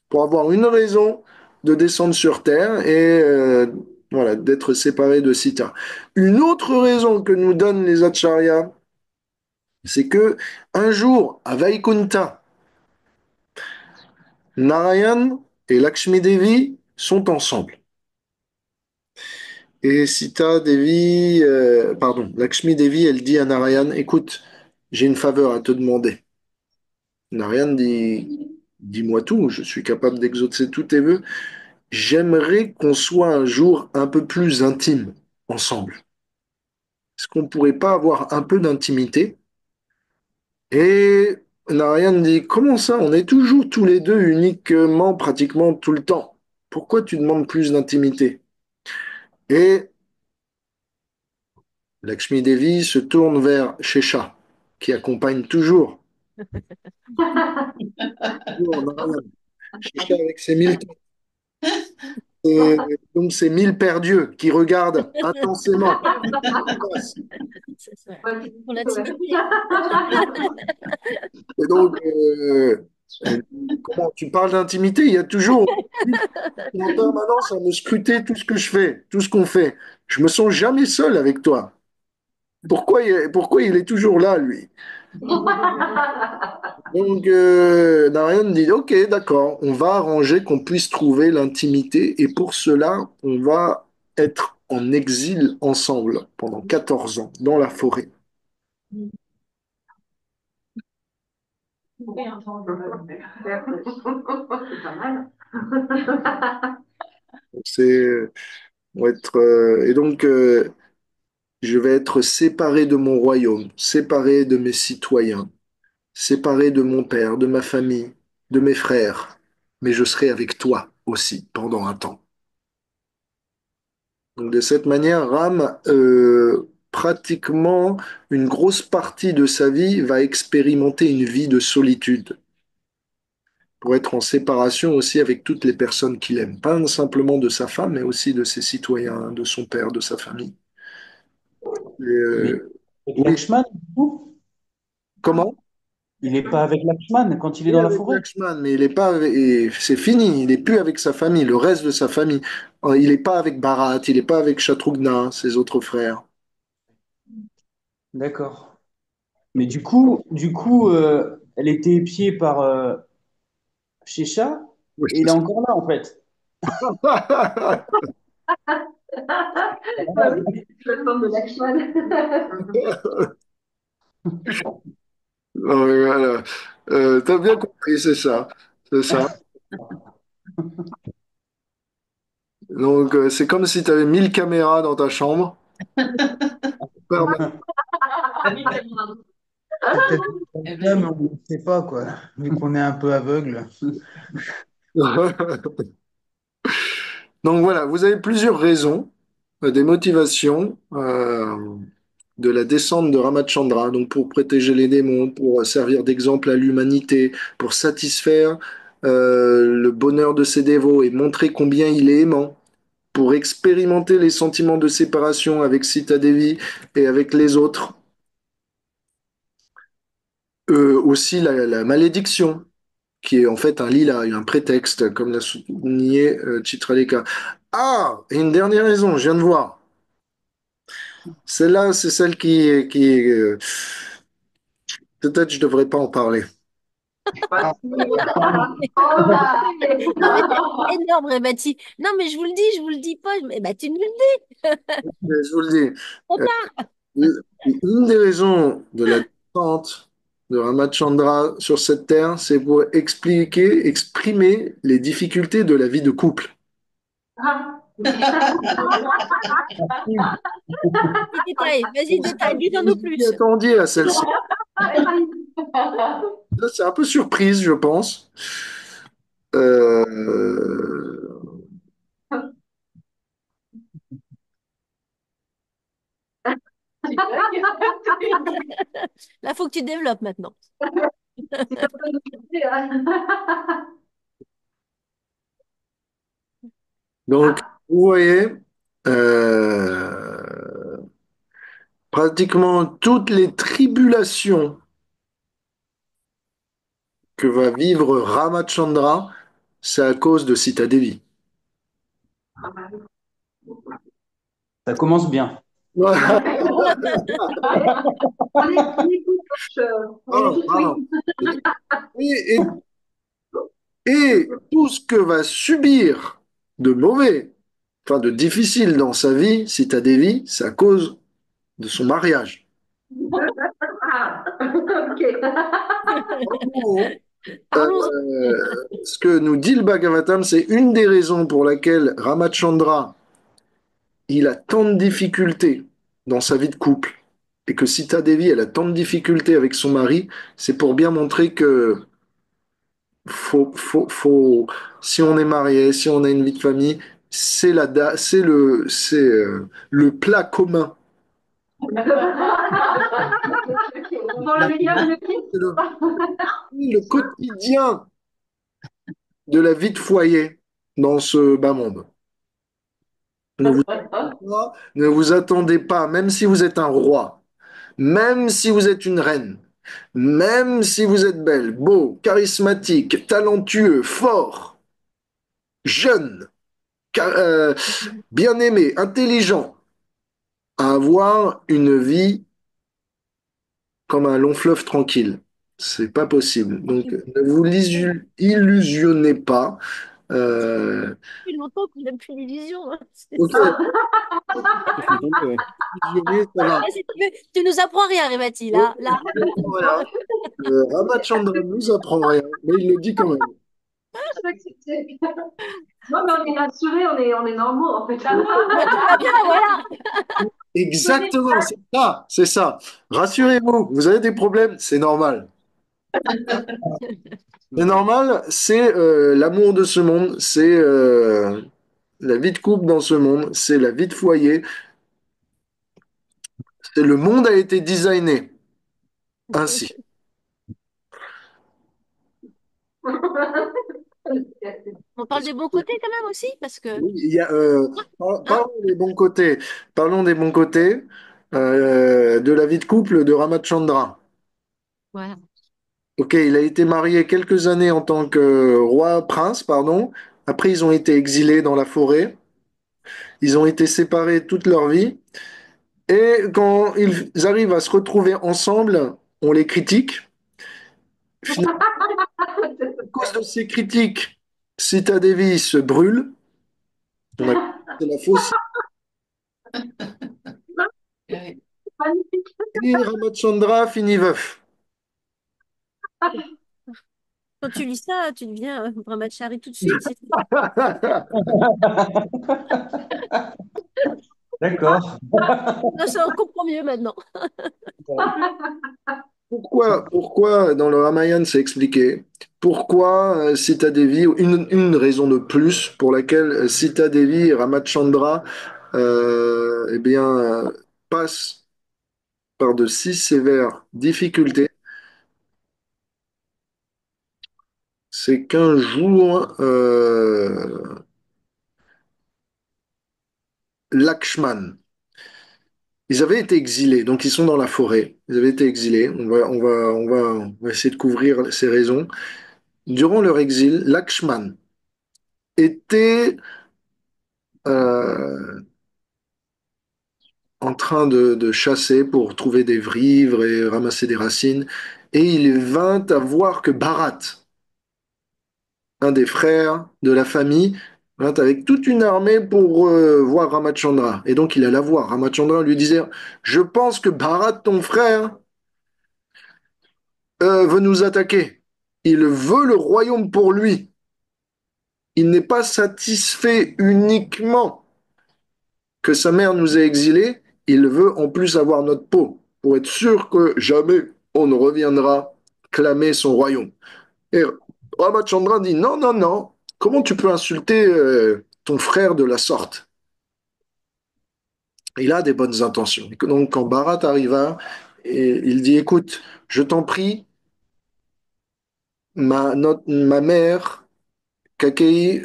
pour avoir une raison de descendre sur Terre et voilà, d'être séparé de Sita. Une autre raison que nous donnent les Acharyas, c'est que un jour, à Vaikunta, Narayan et Lakshmi Devi sont ensemble. Et Sita Devi, pardon, Lakshmi Devi, elle dit à Narayan, écoute, j'ai une faveur à te demander. Narayan dit, dis-moi tout, je suis capable d'exaucer tous tes vœux. J'aimerais qu'on soit un jour un peu plus intime ensemble. Est-ce qu'on pourrait pas avoir un peu d'intimité? Et Narayan dit, comment ça? On est toujours tous les deux uniquement, pratiquement tout le temps. Pourquoi tu demandes plus d'intimité? Et Lakshmi Devi se tourne vers Shesha, qui accompagne toujours Narayan. Shesha avec ses 1000 et donc ces 1000 paires d'yeux qui regardent intensément ce qui se passe. Ouais. Pour l'intimité. Et donc, comment tu parles d'intimité? Il y a toujours en permanence à me scruter tout ce que je fais, tout ce qu'on fait. Je me sens jamais seul avec toi. Pourquoi il est toujours là, lui? Donc, Narayan dit, ok, d'accord, on va arranger qu'on puisse trouver l'intimité et pour cela, on va être en exil ensemble pendant 14 ans dans la forêt. C'est pas mal. C'est on va être, et donc, je vais être séparé de mon royaume, séparé de mes citoyens, séparé de mon père, de ma famille, de mes frères, mais je serai avec toi aussi pendant un temps. Donc de cette manière, Ram, pratiquement une grosse partie de sa vie, va expérimenter une vie de solitude pour être en séparation aussi avec toutes les personnes qu'il aime, pas simplement de sa femme, mais aussi de ses citoyens, de son père, de sa famille. Et, Il est avec oui, Lakshman, du coup? comment? Il n'est pas avec Lakshman quand il est Oui, dans la avec forêt? Lakshman, mais il est pas, et c'est fini, il est plus avec sa famille, le reste de sa famille. Il n'est pas avec Bharat, il n'est pas avec Shatrugna, ses autres frères. D'accord. Mais elle était épiée par Shesha Oui, et il est encore là, en fait. Bah oui, le temps de Lakshman. Non, mais voilà. T'as bien compris, c'est ça. C'est ça. Donc, c'est comme si tu avais 1000 caméras dans ta chambre. C'est peut-être Eh ça, ben, mais on ne sait pas, quoi, vu qu'on est un peu aveugle. Donc voilà, vous avez plusieurs raisons, des motivations de la descente de Ramachandra, donc pour protéger les démons, pour servir d'exemple à l'humanité, pour satisfaire le bonheur de ses dévots et montrer combien il est aimant, pour expérimenter les sentiments de séparation avec Sita Devi et avec les autres. Aussi la malédiction, qui est en fait un lila, un prétexte, comme l'a souligné Chitraleka. Ah, et une dernière raison, je viens de voir. Celle-là, c'est celle peut-être je devrais pas en parler. Ah, Oh là. Non, mais c'est énorme, Rebati. Non, mais je vous le dis pas. Mais bah, tu nous le dis. Mais je vous le dis, Trop euh, tard. une des raisons de la descente de Ramachandra sur cette terre, c'est pour exprimer les difficultés de la vie de couple. Vas-y, détail. Vas-y, Je sais pas détail. si Dis-en-nous vous y plus. attendiez à celle-ci. Là, c'est un peu surprise, je pense. Euh, Là, faut que tu développes maintenant. Donc, vous voyez, euh, pratiquement toutes les tribulations que va vivre Ramachandra, c'est à cause de Sita Devi. Ça commence bien. On est tout touche, on est Pardon, tout oui. pardon. Et, et- et tout ce que va subir de mauvais, enfin de difficile dans sa vie, Sita Devi, c'est à cause de son mariage. Ah, ok. En gros, Parlons-en. ce que nous dit le Bhagavatam, c'est une des raisons pour laquelle Ramachandra, il a tant de difficultés dans sa vie de couple, et que Sita Devi, elle a tant de difficultés avec son mari, c'est pour bien montrer que si on est marié, si on a une vie de famille, c'est le plat commun, Dans le meilleur et le pire. c'est le quotidien de la vie de foyer dans ce bas monde. Ne vous attendez pas, même si vous êtes un roi, même si vous êtes une reine, même si vous êtes belle, beau, charismatique, talentueux, fort, jeune, bien-aimé, intelligent, à avoir une vie comme un long fleuve tranquille. C'est pas possible. Donc, ne vous illusionnez pas. Euh, Depuis longtemps qu'on n'a plus d'illusions, hein. C'est ok, ça. illusionner, ça va. Vas-y, tu nous apprends rien, Révati, Donc, là. Là. je ne comprends rien. Ramachandra ne nous apprend rien, mais il le dit quand même. Non, mais on est rassurés, on est normaux en fait. Bah, tout va bien, voilà. Exactement, c'est ça, c'est ça. Rassurez-vous, vous avez des problèmes, c'est normal. C'est normal, c'est l'amour de ce monde, c'est la vie de couple dans ce monde, c'est la vie de foyer, c'est le monde a été designé ainsi. On parle des bons côtés quand même aussi, parce que, Oui, hein, parlons des bons côtés, parlons des bons côtés de la vie de couple de Ramachandra. voilà. Ok, il a été marié quelques années en tant que roi-prince, pardon. Après, ils ont été exilés dans la forêt. Ils ont été séparés toute leur vie. Et quand ils arrivent à se retrouver ensemble, on les critique. Finalement, à cause de ces critiques, Sita Devi se brûle. On a c'est la fausse. Ouais. Magnifique. Et Ramachandra finit veuf. Quand tu lis ça, tu deviens brahmachari tout de suite. D'accord. Non, ça, on comprend mieux maintenant. Pourquoi dans le Ramayana c'est expliqué? Pourquoi Sita Devi, une raison de plus pour laquelle Sita Devi et Ramachandra eh bien, passent par de si sévères difficultés, c'est qu'un jour, Lakshman, ils avaient été exilés, donc ils sont dans la forêt, ils avaient été exilés, on va essayer de couvrir ces raisons. Durant leur exil, Lakshman était euh, en train de chasser pour trouver des vivres et ramasser des racines, et il vint à voir que Bharat, un des frères de la famille, vint avec toute une armée pour voir Ramachandra. Et donc il alla voir. Ramachandra lui disait, je pense que Bharat, ton frère, veut nous attaquer. Il veut le royaume pour lui. Il n'est pas satisfait uniquement que sa mère nous ait exilés, il veut en plus avoir notre peau, pour être sûr que jamais on ne reviendra clamer son royaume. Et Ramachandra dit, non, non, non, comment tu peux insulter ton frère de la sorte? Il a des bonnes intentions. Et donc quand Bharat arriva, et il dit, écoute, je t'en prie, ma mère, Kakei,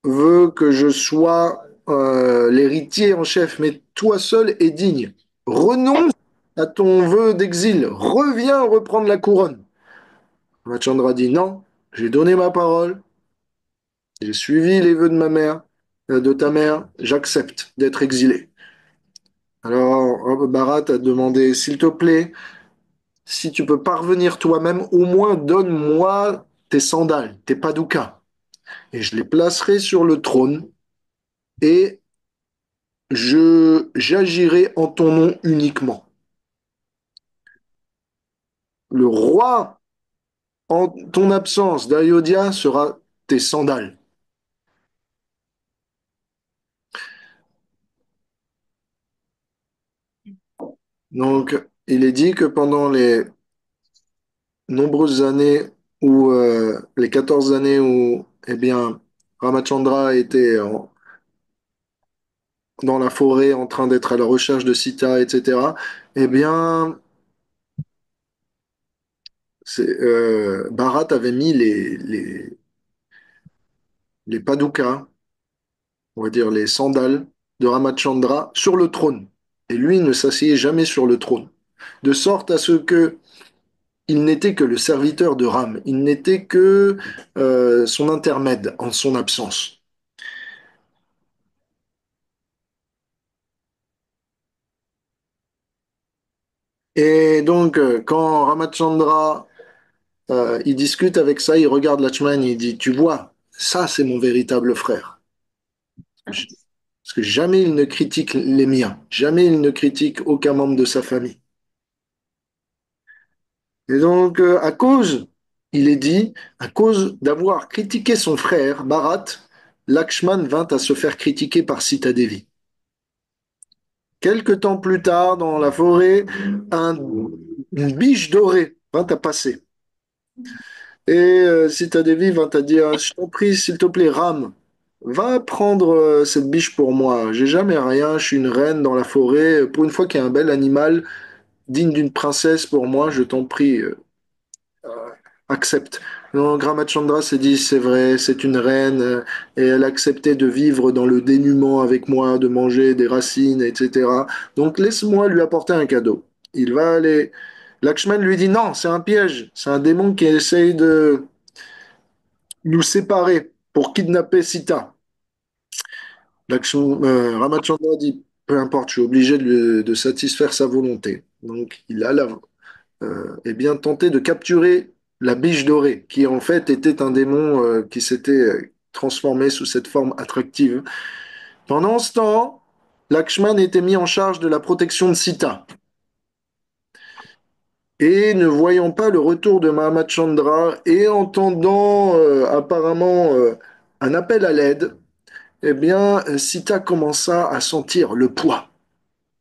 veut que je sois l'héritier en chef, mais toi seul es digne. Renonce à ton vœu d'exil, reviens reprendre la couronne. Ramachandra dit non, j'ai donné ma parole, j'ai suivi les vœux de ma mère, de ta mère, j'accepte d'être exilé. Alors Bharat a demandé, s'il te plaît, si tu peux parvenir toi-même, au moins donne-moi tes sandales, tes padukas, et je les placerai sur le trône, et j'agirai en ton nom uniquement. Le roi, en ton absence d'Ayodhya, sera tes sandales. Donc, il est dit que pendant les nombreuses années où, les 14 années où, eh bien, Ramachandra était dans la forêt en train d'être à la recherche de Sita, etc., eh bien, Bharat avait mis les padukas, on va dire les sandales de Ramachandra sur le trône. Et lui ne s'asseyait jamais sur le trône. De sorte à ce que il n'était que le serviteur de Ram, il n'était que son intermède en son absence. Et donc, quand Ramachandra il discute avec ça, il regarde Lachman, il dit, tu vois, ça c'est mon véritable frère. Parce que jamais il ne critique les miens, jamais il ne critique aucun membre de sa famille. Et donc, à cause, il est dit, à cause d'avoir critiqué son frère, Bharat, Lakshman vint à se faire critiquer par Sita Devi. Quelque temps plus tard, dans la forêt, une biche dorée vint à passer. Et Sita Devi vint à dire, je t'en prie, s'il te plaît, Ram, va prendre cette biche pour moi. J'ai jamais rien, je suis une reine dans la forêt. Pour une fois qu'il y a un bel animal digne d'une princesse pour moi, je t'en prie, accepte. Donc Ramachandra s'est dit, c'est vrai, c'est une reine, et elle acceptait de vivre dans le dénuement avec moi, de manger des racines, etc. Donc laisse-moi lui apporter un cadeau. Il va aller. Lakshman lui dit, non, c'est un piège, c'est un démon qui essaye de nous séparer pour kidnapper Sita. Ramachandra dit, peu importe, je suis obligé de satisfaire sa volonté. Donc il a eh bien, tenté de capturer la biche dorée, qui en fait était un démon qui s'était transformé sous cette forme attractive. Pendant ce temps, Lakshman était mis en charge de la protection de Sita. Et ne voyant pas le retour de Mahamachandra et entendant apparemment un appel à l'aide, eh bien, Sita commença à sentir le poids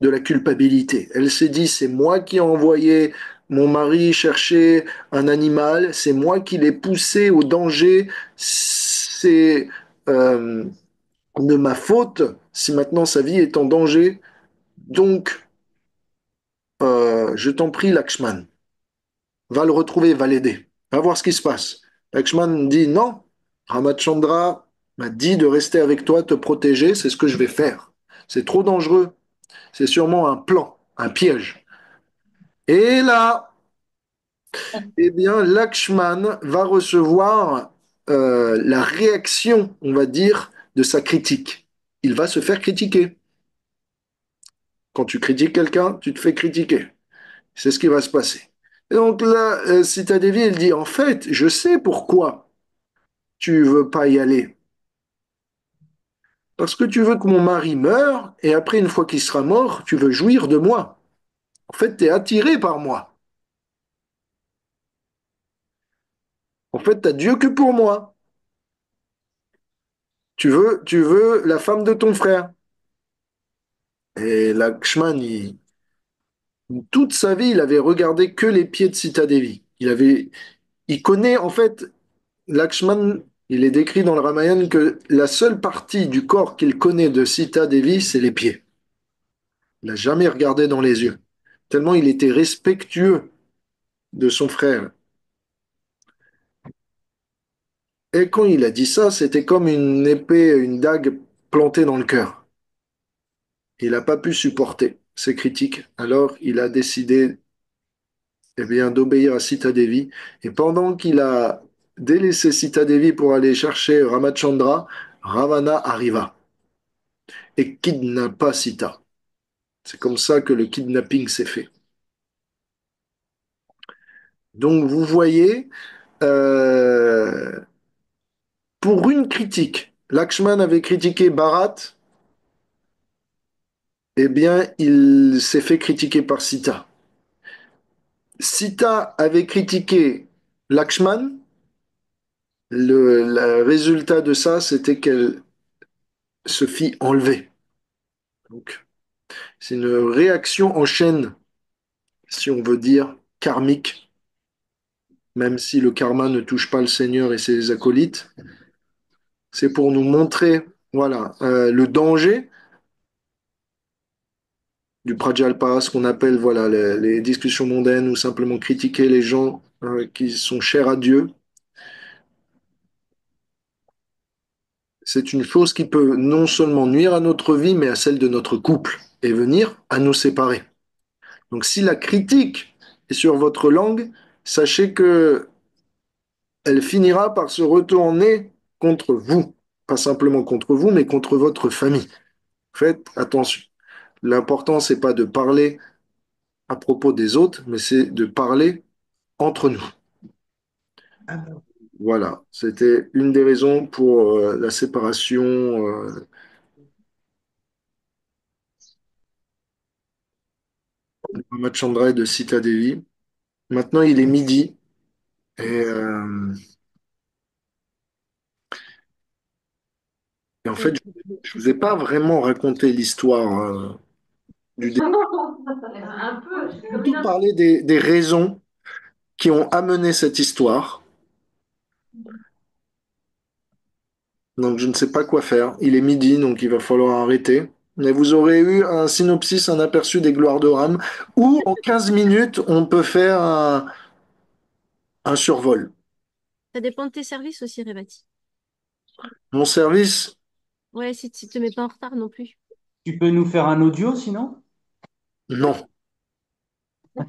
de la culpabilité. Elle s'est dit, c'est moi qui ai envoyé mon mari chercher un animal, c'est moi qui l'ai poussé au danger, c'est euh, de ma faute si maintenant sa vie est en danger. Donc, je t'en prie, Lakshman, va le retrouver, va l'aider, va voir ce qui se passe. Lakshman dit, non, Ramachandra m'a dit de rester avec toi, te protéger, c'est ce que je vais faire. C'est trop dangereux, c'est sûrement un plan, un piège. Et là, eh bien, Lakshman va recevoir la réaction, on va dire, de sa critique. Il va se faire critiquer. Quand tu critiques quelqu'un, tu te fais critiquer. C'est ce qui va se passer. Et donc là, Sita Devi, elle dit, en fait, je sais pourquoi tu veux pas y aller. Parce que tu veux que mon mari meure, et après, une fois qu'il sera mort, tu veux jouir de moi. En fait, tu es attiré par moi. En fait, t'as Dieu que pour moi. Tu veux la femme de ton frère. Et Lakshman, toute sa vie, il avait regardé que les pieds de Sita Devi. Il connaît, en fait, Lakshman, il est décrit dans le Ramayana que la seule partie du corps qu'il connaît de Sita Devi, c'est les pieds. Il n'a jamais regardé dans les yeux. Tellement il était respectueux de son frère. Et quand il a dit ça, c'était comme une épée, une dague plantée dans le cœur. Il n'a pas pu supporter ces critiques. Alors, il a décidé, eh bien, d'obéir à Sita Devi. Et pendant qu'il a délaissé Sita Devi pour aller chercher Ramachandra, Ravana arriva et kidnappa Sita. C'est comme ça que le kidnapping s'est fait. Donc, vous voyez, pour une critique, Lakshman avait critiqué Bharat, eh bien, il s'est fait critiquer par Sita. Sita avait critiqué Lakshman. Le résultat de ça, c'était qu'elle se fit enlever. Donc, c'est une réaction en chaîne, si on veut dire, karmique, même si le karma ne touche pas le Seigneur et ses acolytes. C'est pour nous montrer, voilà, le danger du prajalpa, ce qu'on appelle, voilà, les discussions mondaines ou simplement critiquer les gens qui sont chers à Dieu. C'est une chose qui peut non seulement nuire à notre vie, mais à celle de notre couple et venir à nous séparer. Donc si la critique est sur votre langue, sachez que elle finira par se retourner contre vous. Pas simplement contre vous, mais contre votre famille. Faites attention. L'important, c'est pas de parler à propos des autres, mais c'est de parler entre nous. Voilà, c'était une des raisons pour la séparation de Ramachandra et de Sita Devi. Maintenant, il est midi et en fait, je vous ai pas vraiment raconté l'histoire du début. Un peu, J'ai c'est comme une plutôt parlé des raisons qui ont amené cette histoire. Donc, je ne sais pas quoi faire. Il est midi, donc il va falloir arrêter. Mais vous aurez eu un synopsis, un aperçu des gloires de Ram, où en 15 minutes, on peut faire un survol. Ça dépend de tes services aussi, Révati. Mon service, Ouais, si tu te mets pas en retard non plus. Tu peux nous faire un audio sinon? non. Bah,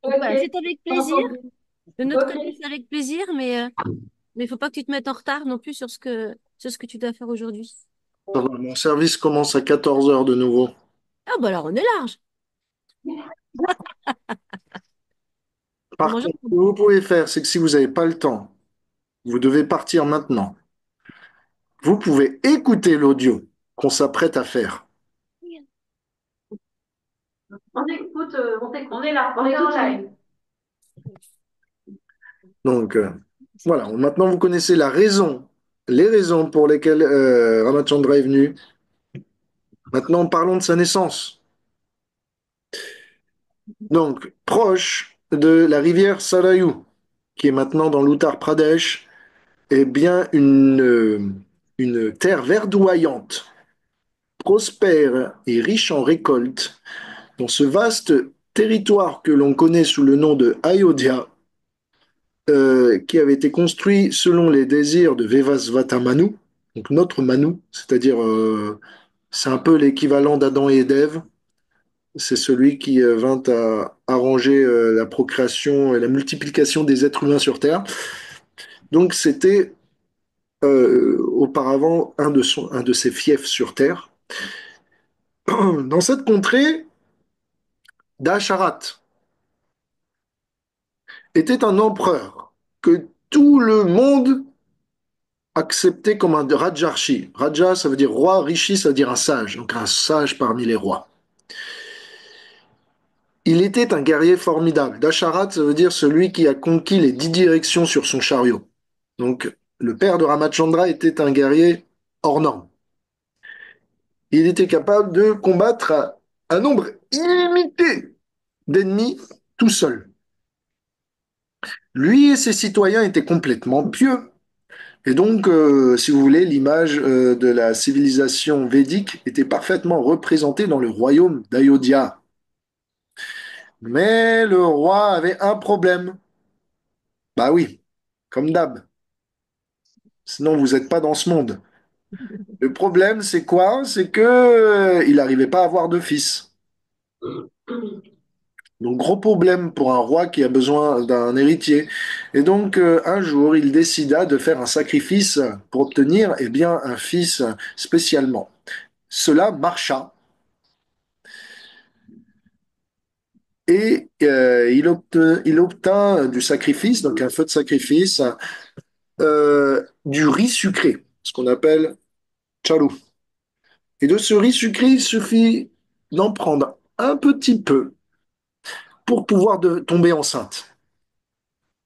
c'est Ok, avec plaisir. entendu. De notre Ok. côté, c'est avec plaisir, mais il faut pas que tu te mettes en retard non plus sur ce que tu dois faire aujourd'hui. Ça va, mon service commence à 14 heures de nouveau. Ah, bah alors on est large. En Par mangeant. contre, ce que vous pouvez faire, c'est que si vous n'avez pas le temps, vous devez partir maintenant. Vous pouvez écouter l'audio qu'on s'apprête à faire. On t'écoute, on est là, on est en live. Donc, voilà. Maintenant, vous connaissez la raison, les raisons pour lesquelles Ramachandra est venu. Maintenant, parlons de sa naissance. Donc, proche de la rivière Sarayu, qui est maintenant dans l'Uttar Pradesh, est bien une terre verdoyante, prospère et riche en récoltes. Dans ce vaste territoire que l'on connaît sous le nom de Ayodhya, qui avait été construit selon les désirs de Vevasvata Manu, donc notre Manu, c'est-à-dire c'est un peu l'équivalent d'Adam et d'Ève. C'est celui qui vint à arranger la procréation et la multiplication des êtres humains sur Terre. Donc c'était auparavant un de ses fiefs sur Terre. Dans cette contrée, Dasharat était un empereur que tout le monde acceptait comme un Rajarshi. Raja, ça veut dire roi, Rishi, ça veut dire un sage, donc un sage parmi les rois. Il était un guerrier formidable. Dasharat, ça veut dire celui qui a conquis les 10 directions sur son chariot. Donc, le père de Ramachandra était un guerrier hors norme. Il était capable de combattre un nombre illimité d'ennemis tout seul. Lui et ses citoyens étaient complètement pieux. Et donc, si vous voulez, l'image de la civilisation védique était parfaitement représentée dans le royaume d'Ayodhya. Mais le roi avait un problème. Bah oui, comme d'hab. Sinon, vous n'êtes pas dans ce monde. Le problème, c'est quoi? C'est que il n'arrivait pas à avoir de fils. Donc, gros problème pour un roi qui a besoin d'un héritier. Et donc, un jour, il décida de faire un sacrifice pour obtenir, eh bien, un fils spécialement. Cela marcha et il obtint du sacrifice, donc un feu de sacrifice, du riz sucré, ce qu'on appelle charou. Et de ce riz sucré, il suffit d'en prendre un petit peu pour pouvoir tomber enceinte.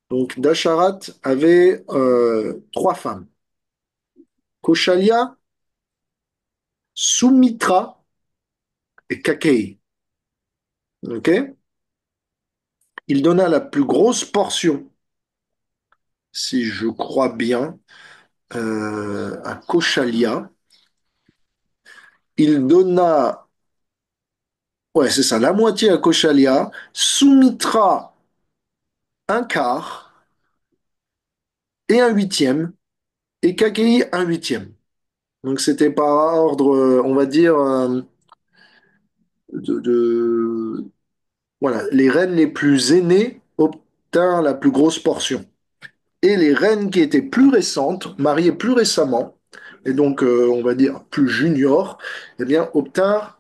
Donc, Dasharat avait trois femmes. Koshalia, Sumitra et Kakei. Ok? Il donna la plus grosse portion, si je crois bien, à Koshalia. Il donna, ouais, c'est ça, la moitié à Koshalia, Sumitra un quart et un huitième, et Kakei un huitième. Donc c'était par ordre, on va dire, voilà, les reines les plus aînées obtinrent la plus grosse portion. Et les reines qui étaient plus récentes, mariées plus récemment, et donc on va dire plus juniors, eh bien obtinrent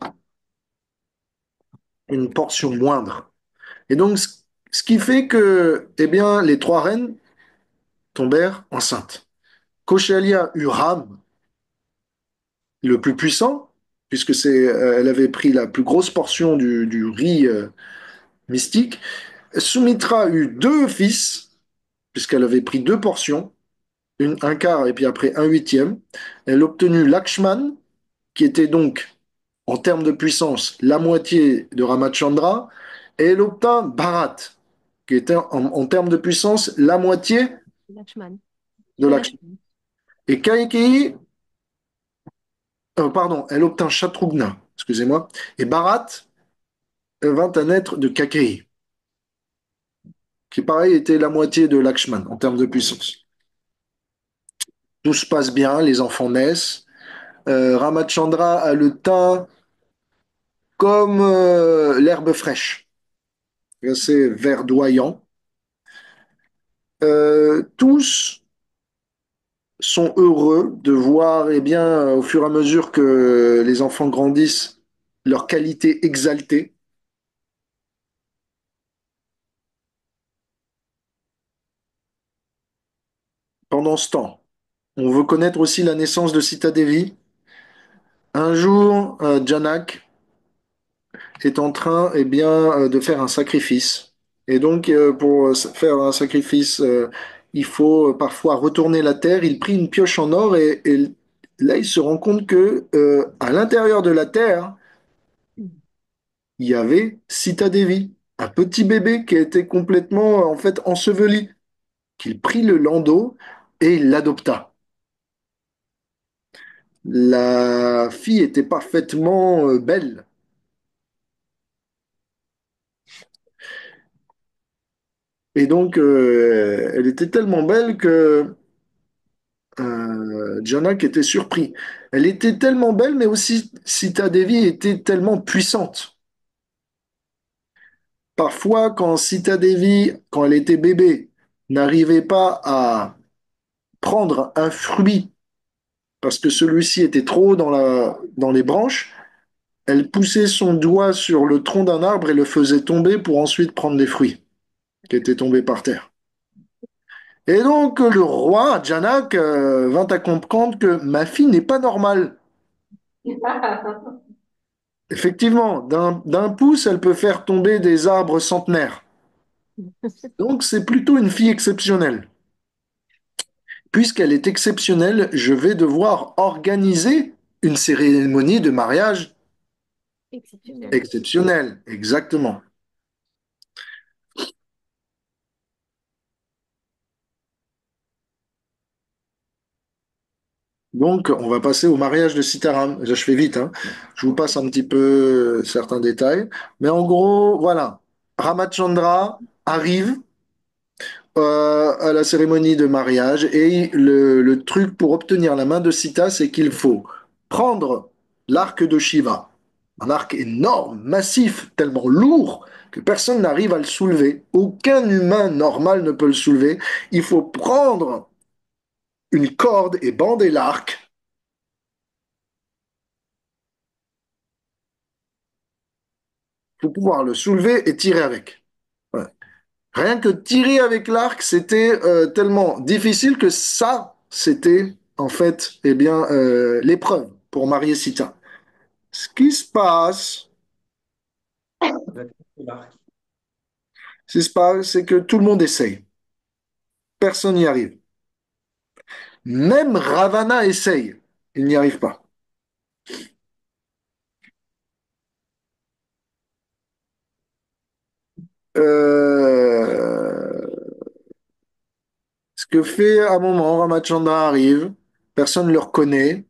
une portion moindre. Et donc ce qui fait que eh bien, les trois reines tombèrent enceintes. Koshalia eut Ram, le plus puissant, puisque elle avait pris la plus grosse portion du riz mystique. Sumitra eut deux fils, puisqu'elle avait pris deux portions, un quart et puis après un huitième. Elle obtenu Lakshman, qui était donc, en termes de puissance, la moitié de Ramachandra, et elle obtint Bharat, qui était en termes de puissance la moitié Lachman. de De Lakshman. Lachman. Et Kaikeyi, pardon, elle obtint Shatrugna, excusez-moi, et Bharat vint à naître de Kakeyi, qui pareil était la moitié de Lakshman en termes de puissance. Tout se passe bien, les enfants naissent. Ramachandra a le teint comme l'herbe fraîche, assez verdoyant. Tous sont heureux de voir, eh bien, au fur et à mesure que les enfants grandissent, leur qualité exaltée. Pendant ce temps, on veut connaître aussi la naissance de Sita Devi. Un jour, Janak est en train, eh bien, de faire un sacrifice. Et donc, pour faire un sacrifice, il faut parfois retourner la terre. Il prit une pioche en or et là, il se rend compte que à l'intérieur de la terre, il y avait Sita Devi, un petit bébé qui a été complètement, en fait, enseveli, qu'il prit le landau et il l'adopta. La fille était parfaitement belle. Et donc, elle était tellement belle que Janak était surpris. Elle était tellement belle, mais aussi Sita Devi était tellement puissante. Parfois, quand Sita Devi, quand elle était bébé, n'arrivait pas à prendre un fruit parce que celui-ci était trop haut dans les branches, elle poussait son doigt sur le tronc d'un arbre et le faisait tomber pour ensuite prendre les fruits qui étaient tombés par terre. Et donc le roi, Janak, vint à comprendre que ma fille n'est pas normale. Effectivement, d'un pouce, elle peut faire tomber des arbres centenaires. Donc c'est plutôt une fille exceptionnelle. Puisqu'elle est exceptionnelle, je vais devoir organiser une cérémonie de mariage Exceptionnel. exceptionnelle. Exactement. Donc, on va passer au mariage de Sitaram. Je fais vite, hein. Je vous passe un petit peu certains détails. Mais en gros, voilà. Ramachandra arrive à la cérémonie de mariage. Et le truc pour obtenir la main de Sita, c'est qu'il faut prendre l'arc de Shiva, un arc énorme, massif, tellement lourd que personne n'arrive à le soulever. Aucun humain normal ne peut le soulever. Il faut prendre une corde et bander l'arc pour pouvoir le soulever et tirer avec. Ouais. Rien que tirer avec l'arc, c'était tellement difficile que ça, c'était en fait, eh bien, l'épreuve pour marier Sita. Ce qui se passe, ce qui se passe, c'est que tout le monde essaye. Personne n'y arrive. Même Ravana essaye. Il n'y arrive pas. Euh, Ce que fait à un moment, Ramachandra arrive, personne ne le reconnaît,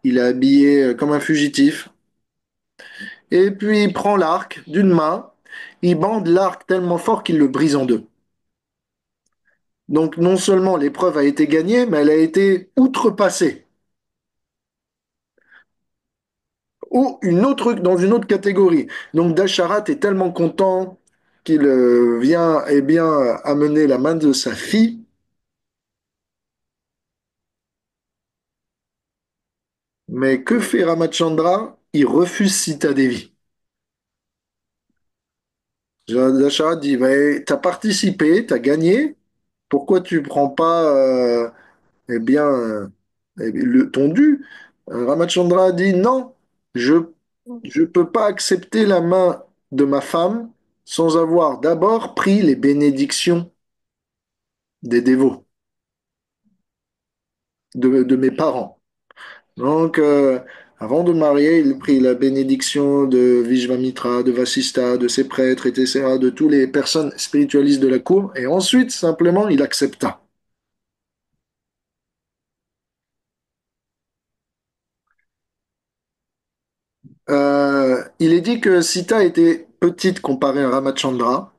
il est habillé comme un fugitif, et puis il prend l'arc d'une main, il bande l'arc tellement fort qu'il le brise en deux. Donc non seulement l'épreuve a été gagnée, mais elle a été outrepassée. Ou dans une autre catégorie. Donc Dasharat est tellement content qu'il vient eh bien, amener la main de sa fille. Mais que fait Ramachandra? Il refuse Sita Devi. Dasharat dit, t'as participé, t'as gagné, pourquoi tu prends pas eh bien, ton dû? Ramachandra dit non, je je peux pas accepter la main de ma femme sans avoir d'abord pris les bénédictions des dévots, de mes parents. Donc, avant de marier, il prit la bénédiction de Vishvamitra, de Vasista, de ses prêtres, etc., de toutes les personnes spiritualistes de la cour, et ensuite, simplement, il accepta. Il est dit que Sita était petite comparée à Ramachandra,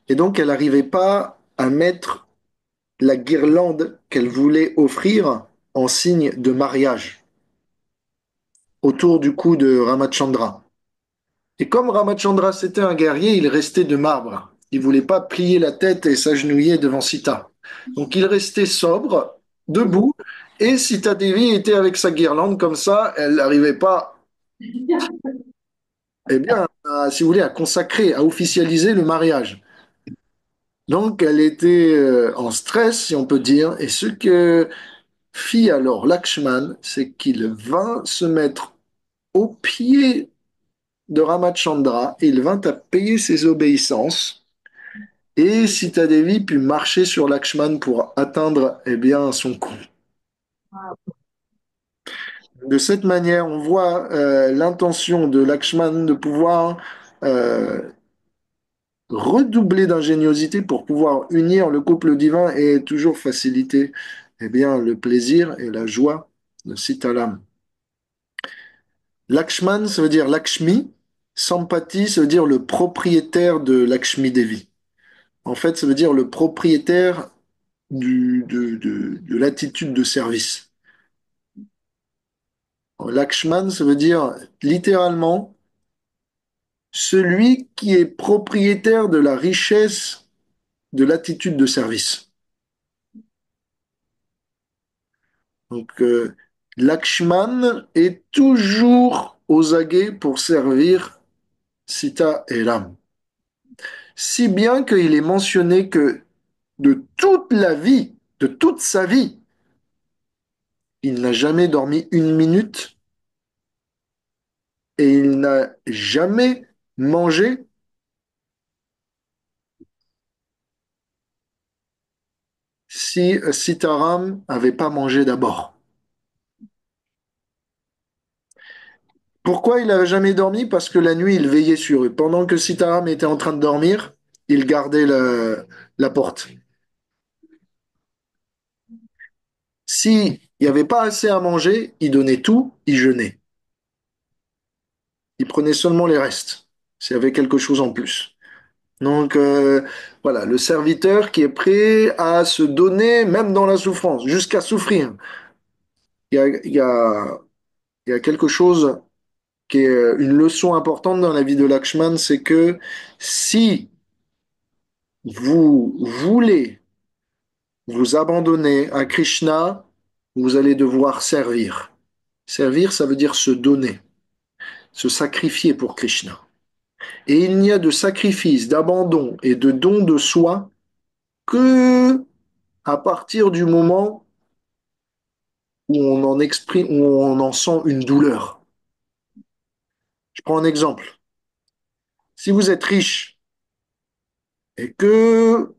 et donc elle n'arrivait pas à mettre la guirlande qu'elle voulait offrir en signe de mariage autour du cou de Ramachandra. Et comme Ramachandra c'était un guerrier, il restait de marbre. Il voulait pas plier la tête et s'agenouiller devant Sita. Donc il restait sobre, debout, et Sita Devi était avec sa guirlande comme ça, elle n'arrivait pas, eh bien, si vous voulez, à consacrer, à officialiser le mariage. Donc, elle était en stress, si on peut dire. Et ce que fit alors Lakshman, c'est qu'il vint se mettre au pied de Ramachandra et il vint à payer ses obéissances. Et Sita Devi put marcher sur Lakshman pour atteindre eh bien, son cou. De cette manière, on voit l'intention de Lakshman de pouvoir redoubler d'ingéniosité pour pouvoir unir le couple divin et toujours faciliter eh bien, le plaisir et la joie de Sitaram. Lakshman, ça veut dire Lakshmi. Sampati, ça veut dire le propriétaire de Lakshmi Devi. En fait, ça veut dire le propriétaire de l'attitude de service. Lakshman, ça veut dire littéralement celui qui est propriétaire de la richesse de l'attitude de service. Donc, Lakshman est toujours aux aguets pour servir Sita et Ram. Si bien qu'il est mentionné que de toute la vie, de toute sa vie, il n'a jamais dormi une minute et il n'a jamais mangé si Sitaram n'avait pas mangé d'abord. Pourquoi il n'avait jamais dormi? Parce que la nuit, il veillait sur eux. Pendant que Sitaram était en train de dormir, il gardait la porte. S'il n'y avait pas assez à manger, il donnait tout, il jeûnait. Il prenait seulement les restes, s'il y avait quelque chose en plus. Donc voilà, le serviteur qui est prêt à se donner même dans la souffrance, jusqu'à souffrir. Il y a, il y a, il y a quelque chose qui est une leçon importante dans la vie de Lakshman, c'est que si vous voulez vous abandonner à Krishna, vous allez devoir servir. Servir, ça veut dire se donner, se sacrifier pour Krishna. Et il n'y a de sacrifice, d'abandon et de don de soi que à partir du moment où on en exprime, où on en sent une douleur. Je prends un exemple. Si vous êtes riche et que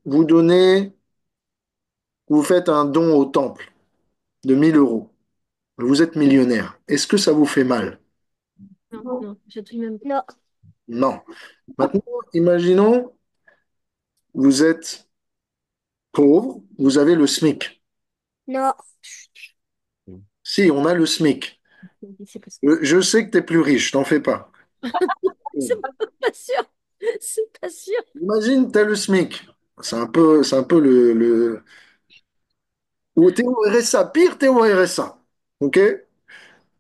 vous faites un don au temple de 1 000 euros, vous êtes millionnaire. Est-ce que ça vous fait mal? Non, non, je touche même pas. Non. Non. Maintenant, imaginons, vous êtes pauvre, vous avez le SMIC. Non. Si, on a le SMIC. C'est pas, Je sais que tu es plus riche, t'en fais pas. c'est pas sûr. C'est pas sûr. Imagine, tu as le SMIC. C'est un peu ou t'es au RSA, pire, t'es au RSA. OK?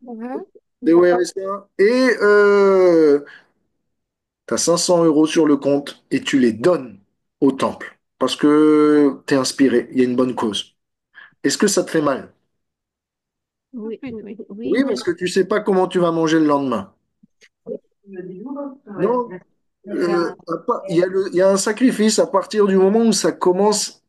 Mhm. T'es au RSA et tu as 500 euros sur le compte et tu les donnes au temple parce que tu es inspiré, il y a une bonne cause. Est-ce que ça te fait mal? Oui, Plus, oui, oui. oui, Oui, mais parce que tu sais pas comment tu vas manger le lendemain. Non, il y a un sacrifice à partir du moment où ça commence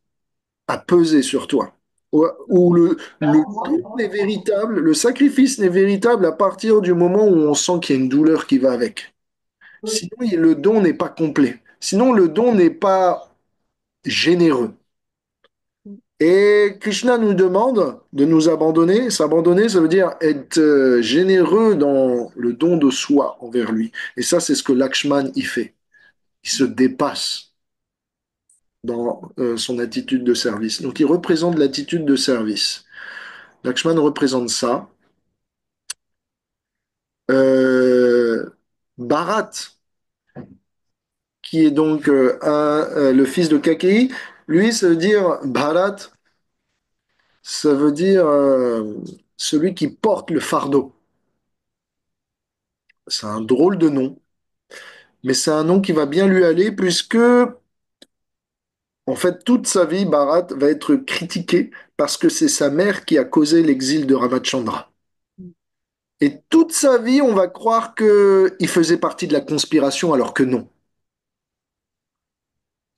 à peser sur toi. Où le don n'est véritable, le sacrifice n'est véritable à partir du moment où on sent qu'il y a une douleur qui va avec. Sinon, le don n'est pas complet. Sinon, le don n'est pas généreux. Et Krishna nous demande de nous abandonner. S'abandonner, ça veut dire être généreux dans le don de soi envers lui. Et ça, c'est ce que Lakshman y fait. Il se dépasse dans son attitude de service. Donc, il représente l'attitude de service. Lakshman représente ça. Bharat, qui est donc le fils de Kakei, lui, ça veut dire Bharat, ça veut dire celui qui porte le fardeau. C'est un drôle de nom, mais c'est un nom qui va bien lui aller puisque, en fait, toute sa vie, Bharat va être critiqué parce que c'est sa mère qui a causé l'exil de Ramachandra. Et toute sa vie, on va croire qu'il faisait partie de la conspiration alors que non.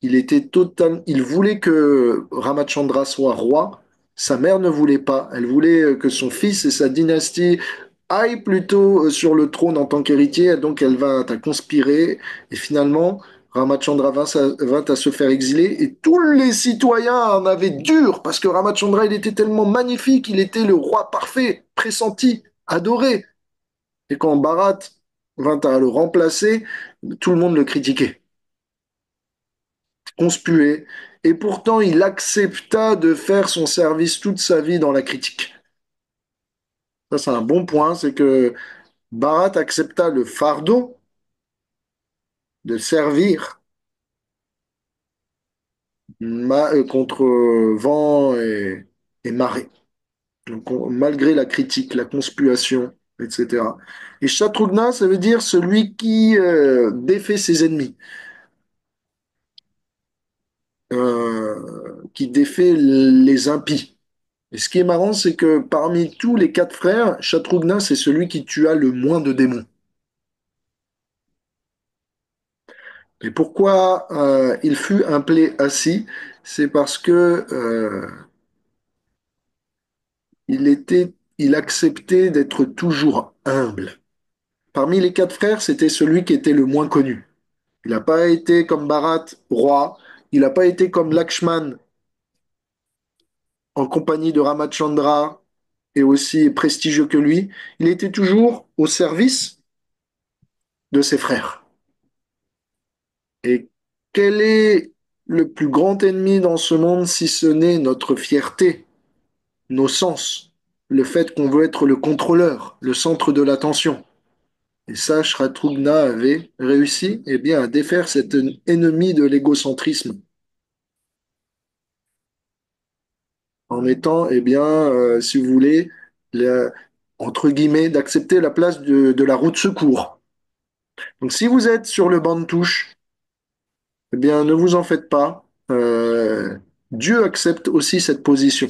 Il voulait que Ramachandra soit roi. Sa mère ne voulait pas. Elle voulait que son fils et sa dynastie aillent plutôt sur le trône en tant qu'héritier. Donc elle vint à conspirer. Et finalement, Ramachandra vint à se faire exiler. Et tous les citoyens en avaient dur parce que Ramachandra, il était tellement magnifique. Il était le roi parfait, pressenti, adoré. Et quand Bharat vint à le remplacer, tout le monde le critiquait, conspué, et pourtant il accepta de faire son service toute sa vie dans la critique. Ça, c'est un bon point, c'est que Bharat accepta le fardeau de servir contre vent et marée. Donc, malgré la critique, la conspuation, etc. Et Shatrugna, ça veut dire celui qui défait ses ennemis, qui défait les impies. Et ce qui est marrant, c'est que parmi tous les 4 frères, Shatrugna, c'est celui qui tua le moins de démons. Et pourquoi il fut appelé ainsi? C'est parce que il acceptait d'être toujours humble. Parmi les 4 frères, c'était celui qui était le moins connu. Il n'a pas été comme Bharat, roi. Il n'a pas été comme Lakshman, en compagnie de Ramachandra, et aussi prestigieux que lui. Il était toujours au service de ses frères. Et quel est le plus grand ennemi dans ce monde si ce n'est notre fierté, nos sens, le fait qu'on veut être le contrôleur, le centre de l'attention? Et ça, Shratrugna avait réussi eh bien, à défaire cet ennemi de l'égocentrisme en étant, eh bien, si vous voulez, le- entre guillemets, d'accepter la place de la roue de secours. Donc si vous êtes sur le banc de touche, eh bien, ne vous en faites pas. Dieu accepte aussi cette position.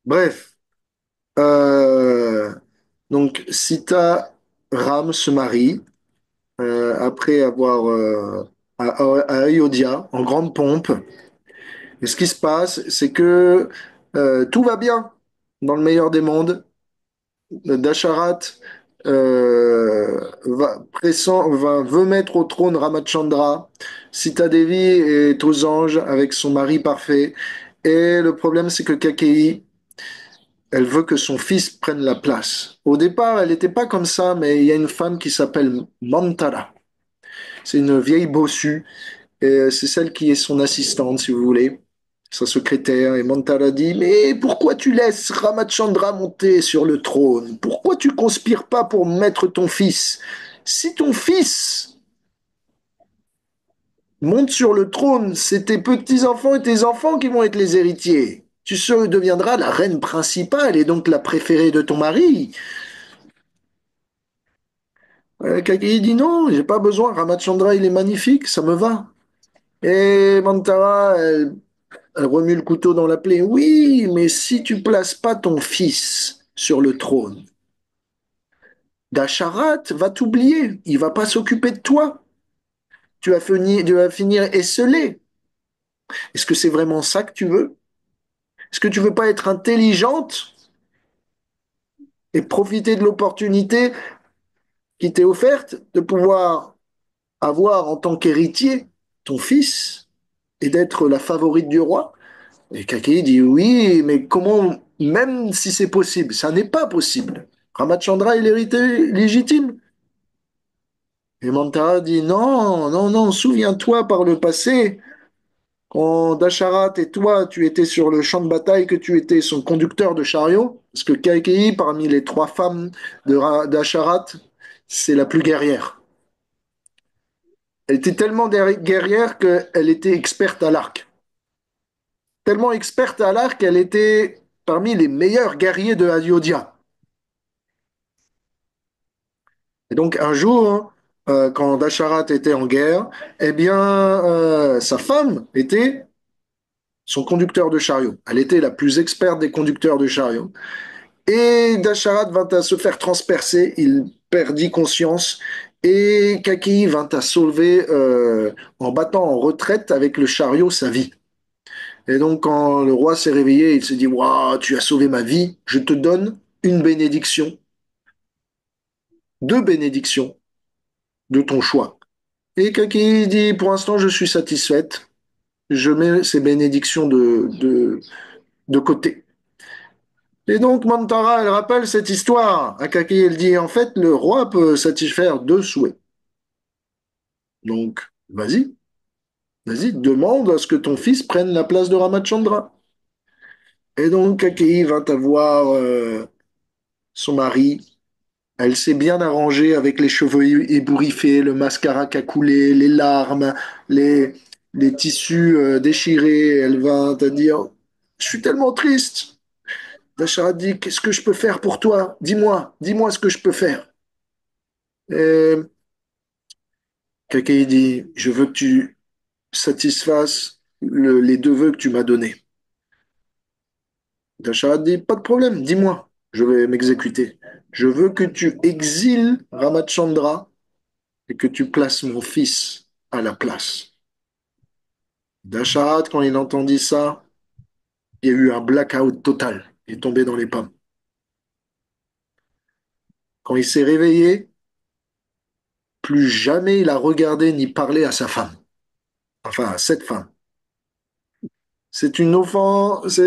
Bref, euh, donc Sita Ram se marie après avoir à Ayodhya en grande pompe. Et ce qui se passe, c'est que tout va bien dans le meilleur des mondes. Dasharat veut mettre au trône Ramachandra. Sita Devi est aux anges avec son mari parfait. Et le problème, c'est que Kakei, elle veut que son fils prenne la place. Au départ, elle n'était pas comme ça, mais il y a une femme qui s'appelle Mantara. C'est une vieille bossue, et c'est celle qui est son assistante, si vous voulez, sa secrétaire. Et Mantara dit, mais pourquoi tu laisses Ramachandra monter sur le trône? Pourquoi tu conspires pas pour mettre ton fils? Si ton fils monte sur le trône, c'est tes petits-enfants et tes enfants qui vont être les héritiers. Deviendras la reine principale et donc la préférée de ton mari. Kakei dit non, j'ai pas besoin. Ramachandra, il est magnifique, ça me va. Et Mantara, elle remue le couteau dans la plaie. Oui, mais si tu places pas ton fils sur le trône, Dasharat va t'oublier. Il va pas s'occuper de toi. Tu vas finir esselé. Est-ce que c'est vraiment ça que tu veux? Est-ce que tu veux pas être intelligente et profiter de l'opportunité qui t'est offerte de pouvoir avoir en tant qu'héritier ton fils et d'être la favorite du roi? Et Kakei dit oui, mais comment, même si c'est possible, ça n'est pas possible. Ramachandra est l'héritier légitime. Et Mantara dit non, non, non, souviens-toi par le passé, quand Dasharat et toi, tu étais sur le champ de bataille, que tu étais son conducteur de chariot, parce que Kakei, parmi les trois femmes d'Asharat, c'est la plus guerrière. Elle était tellement guerrière qu'elle était experte à l'arc. Tellement experte à l'arc qu'elle était parmi les meilleurs guerriers de Ayodhya. Et donc un jour, quand Dasharat était en guerre, eh bien, sa femme était son conducteur de chariot. Elle était la plus experte des conducteurs de chariot. Et Dasharat vint à se faire transpercer, il perdit conscience, et Kakei vint à sauver, en battant en retraite avec le chariot, sa vie. Et donc quand le roi s'est réveillé, il s'est dit, waouh, tu as sauvé ma vie, je te donne une bénédiction, deux bénédictions de ton choix. Et Kakei dit, pour l'instant, je suis satisfaite. Je mets ces bénédictions de côté. Et donc, Mantara, elle rappelle cette histoire à Kakei. Elle dit, en fait, le roi peut satisfaire deux souhaits. Donc, vas-y, vas-y, demande à ce que ton fils prenne la place de Ramachandra. Et donc, Kakei vint avoir son mari. Elle s'est bien arrangée avec les cheveux ébouriffés, le mascara qui a coulé, les larmes, les, les tissus déchirés. Elle vint à dire, je suis tellement triste. Dasharat dit, qu'est-ce que je peux faire pour toi? Dis-moi, dis-moi ce que je peux faire. Et Kakei dit, je veux que tu satisfasses les deux vœux que tu m'as donnés. Dasharat dit, pas de problème, dis-moi, je vais m'exécuter. Je veux que tu exiles Ramachandra et que tu places mon fils à la place. Dasharat, quand il entendit ça, il y a eu un blackout total. Il est tombé dans les pommes. Quand il s'est réveillé, plus jamais il a regardé ni parlé à sa femme. Enfin, à cette femme. C'est une offense.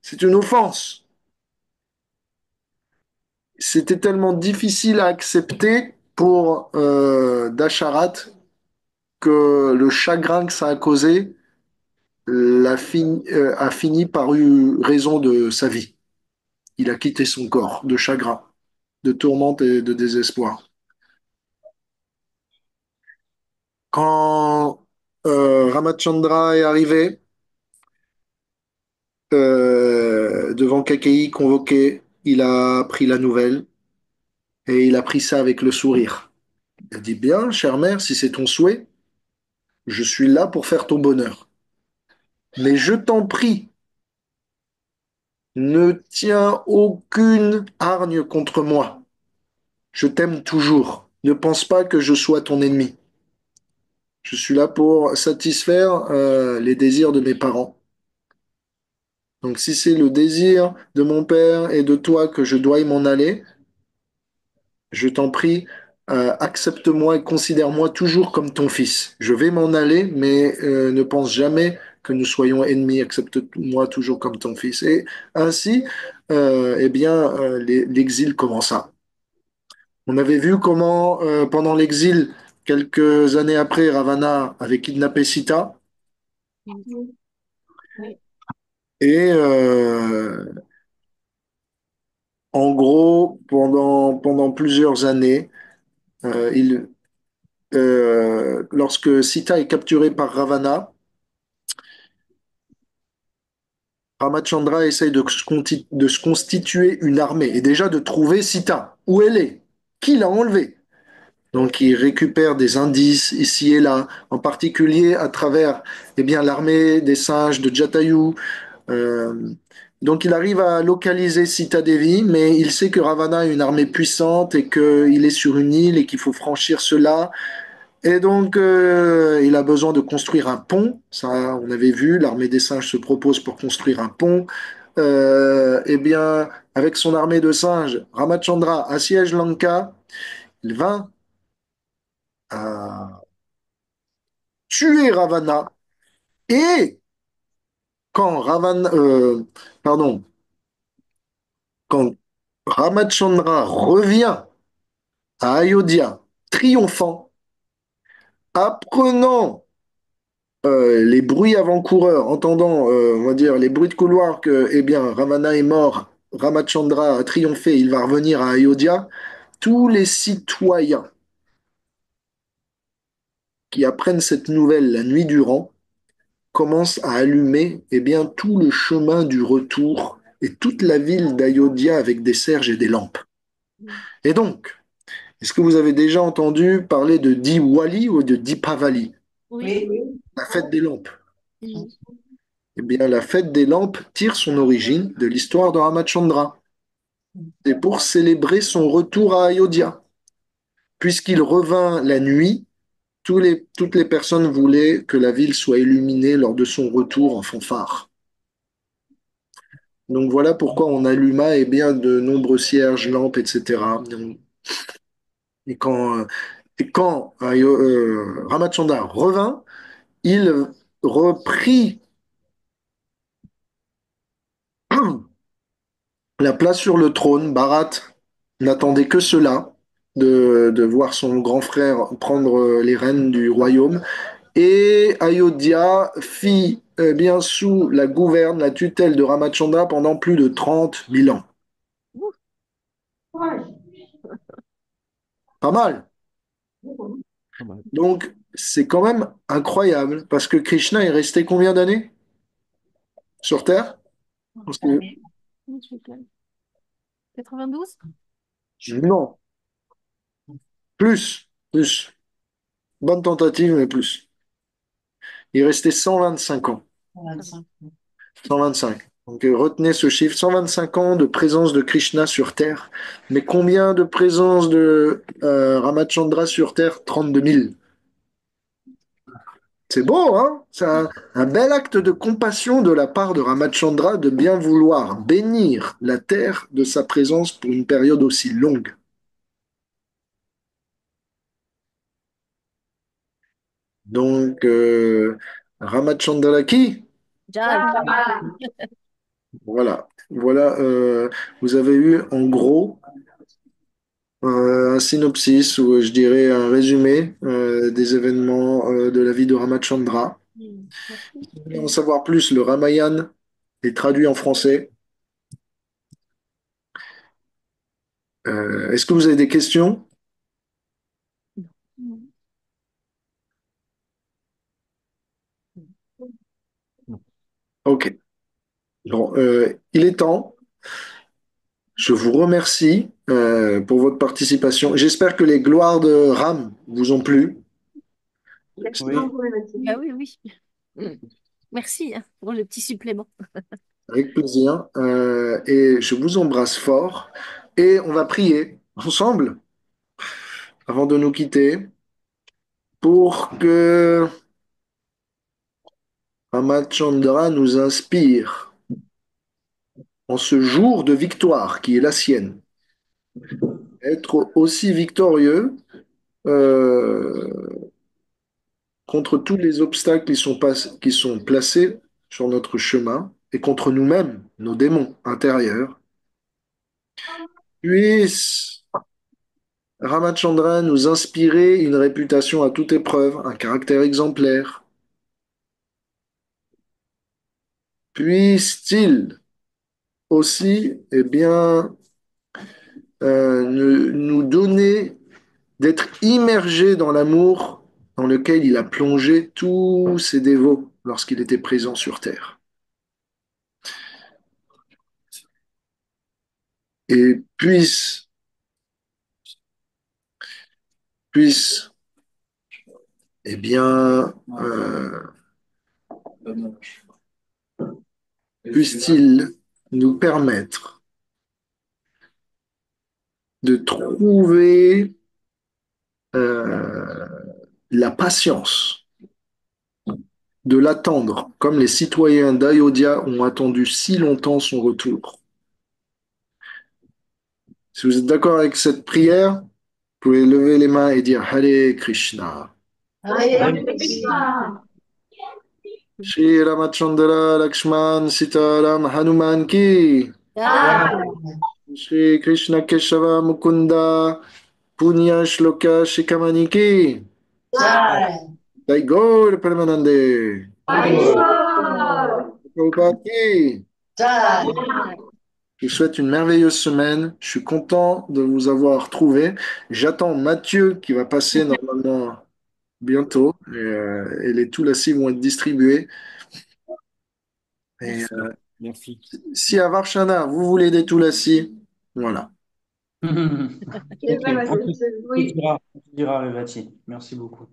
C'est une offense. C'était tellement difficile à accepter pour Dasharat que le chagrin que ça a causé a fini par eu raison de sa vie. Il a quitté son corps de chagrin, de tourmente et de désespoir. Quand Ramachandra est arrivé devant Kakeyi convoqué, il a appris la nouvelle et il a pris ça avec le sourire. Il a dit, bien, chère mère, si c'est ton souhait, je suis là pour faire ton bonheur. Mais je t'en prie, ne tiens aucune hargne contre moi. Je t'aime toujours. Ne pense pas que je sois ton ennemi. Je suis là pour satisfaire les désirs de mes parents. Donc si c'est le désir de mon père et de toi que je dois y m'en aller, je t'en prie, accepte-moi et considère-moi toujours comme ton fils. Je vais m'en aller, mais ne pense jamais que nous soyons ennemis. Accepte-moi toujours comme ton fils. Et ainsi, eh bien, l'exil commença. On avait vu comment, pendant l'exil, quelques années après, Ravana avait kidnappé Sita. Mm. Oui. Et en gros, pendant plusieurs années, lorsque Sita est capturée par Ravana, Ramachandra essaye de se constituer une armée et déjà de trouver Sita. Où elle est? Qui l'a enlevée? Donc il récupère des indices ici et là, en particulier à travers eh bien, l'armée des singes de Jatayu. Euh, donc il arrive à localiser Sita Devi, mais il sait que Ravana a une armée puissante et qu'il est sur une île et qu'il faut franchir cela. Et donc il a besoin de construire un pont. Ça, on avait vu, l'armée des singes se propose pour construire un pont. Eh bien, avec son armée de singes, Ramachandra assiège Lanka. Il va tuer Ravana. Et quand Ravana, pardon, quand Ramachandra revient à Ayodhya, triomphant, apprenant les bruits avant-coureurs, entendant, on va dire, les bruits de couloir que, eh bien, Ravana est mort, Ramachandra a triomphé, il va revenir à Ayodhya, tous les citoyens qui apprennent cette nouvelle la nuit durant commencent à allumer, eh bien, tout le chemin du retour et toute la ville d'Ayodhya avec des cierges et des lampes. Mm. Et donc, est-ce que vous avez déjà entendu parler de Diwali ou de Dipavali, Oui. Oui. la fête des lampes? Mm. Eh bien, la fête des lampes tire son origine de l'histoire de Ramachandra. C'est pour célébrer son retour à Ayodhya. Puisqu'il revint la nuit, toutes les personnes voulaient que la ville soit illuminée lors de son retour en fanfare. Donc voilà pourquoi on alluma eh bien, de nombreux cierges, lampes, etc. Et quand Ramachandra revint, il reprit la place sur le trône. Bharat n'attendait que cela, de voir son grand frère prendre les rênes du royaume. Et Ayodhya fit bien sous la gouverne, la tutelle de Ramachandra pendant plus de 30 000 ans. Ouh. Pas mal. Pas mal. Donc, c'est quand même incroyable parce que Krishna est resté combien d'années sur Terre? Parce que, Je suis pleine. 92? non, plus. Bonne tentative, mais plus. Il est resté 125 ans. 25. 125. Donc retenez ce chiffre, 125 ans de présence de Krishna sur Terre. Mais combien de présence de Ramachandra sur Terre? 32 000. C'est beau, hein? C'est un bel acte de compassion de la part de Ramachandra de bien vouloir bénir la Terre de sa présence pour une période aussi longue. Donc, Ramachandra qui? Jal. Voilà, vous avez eu en gros un synopsis ou je dirais un résumé des événements de la vie de Ramachandra. Mm. Merci. Pour en savoir plus, le Ramayana est traduit en français. Est-ce que vous avez des questions? Non. Non. Ok. Bon, il est temps. Je vous remercie pour votre participation. J'espère que les gloires de Ram vous ont plu. Merci Oui. beaucoup, Mathilde. Bah oui, oui. Mm. Merci hein, pour le petit supplément. Avec plaisir. Et je vous embrasse fort. Et on va prier ensemble avant de nous quitter pour que Ramachandra nous inspire en ce jour de victoire qui est la sienne. Être aussi victorieux contre tous les obstacles qui sont placés sur notre chemin et contre nous-mêmes, nos démons intérieurs. Puisse Ramachandra nous inspirer une réputation à toute épreuve, un caractère exemplaire. Puisse-t-il aussi, nous donner d'être immergé dans l'amour dans lequel il a plongé tous ses dévots lorsqu'il était présent sur Terre. Et puisse, eh bien, puisse-t-il nous permettre de trouver euh, la patience, de l'attendre, comme les citoyens d'Ayodhya ont attendu si longtemps son retour. Si vous êtes d'accord avec cette prière, vous pouvez lever les mains et dire Hare Krishna. Hare Allez. Krishna. Shri Ramachandra Lakshman Sitaram Hanuman ki. Ah, Shri Krishna Keshava Mukunda Punya Shloka Shikamani ki. Jai. Jai Gaur Paramanande. Harishwar. Prabhupada ki. Jai. Je vous souhaite une merveilleuse semaine. Je suis content de vous avoir trouvé. J'attends Mathieu qui va passer normalement bientôt. Et les Toulassis vont être distribués. Et Merci. Merci. si à Varchana, vous voulez des Toulassis, voilà. C'est Ok, vrai, Mathilde. on te Oui. dira, Revati. Merci beaucoup.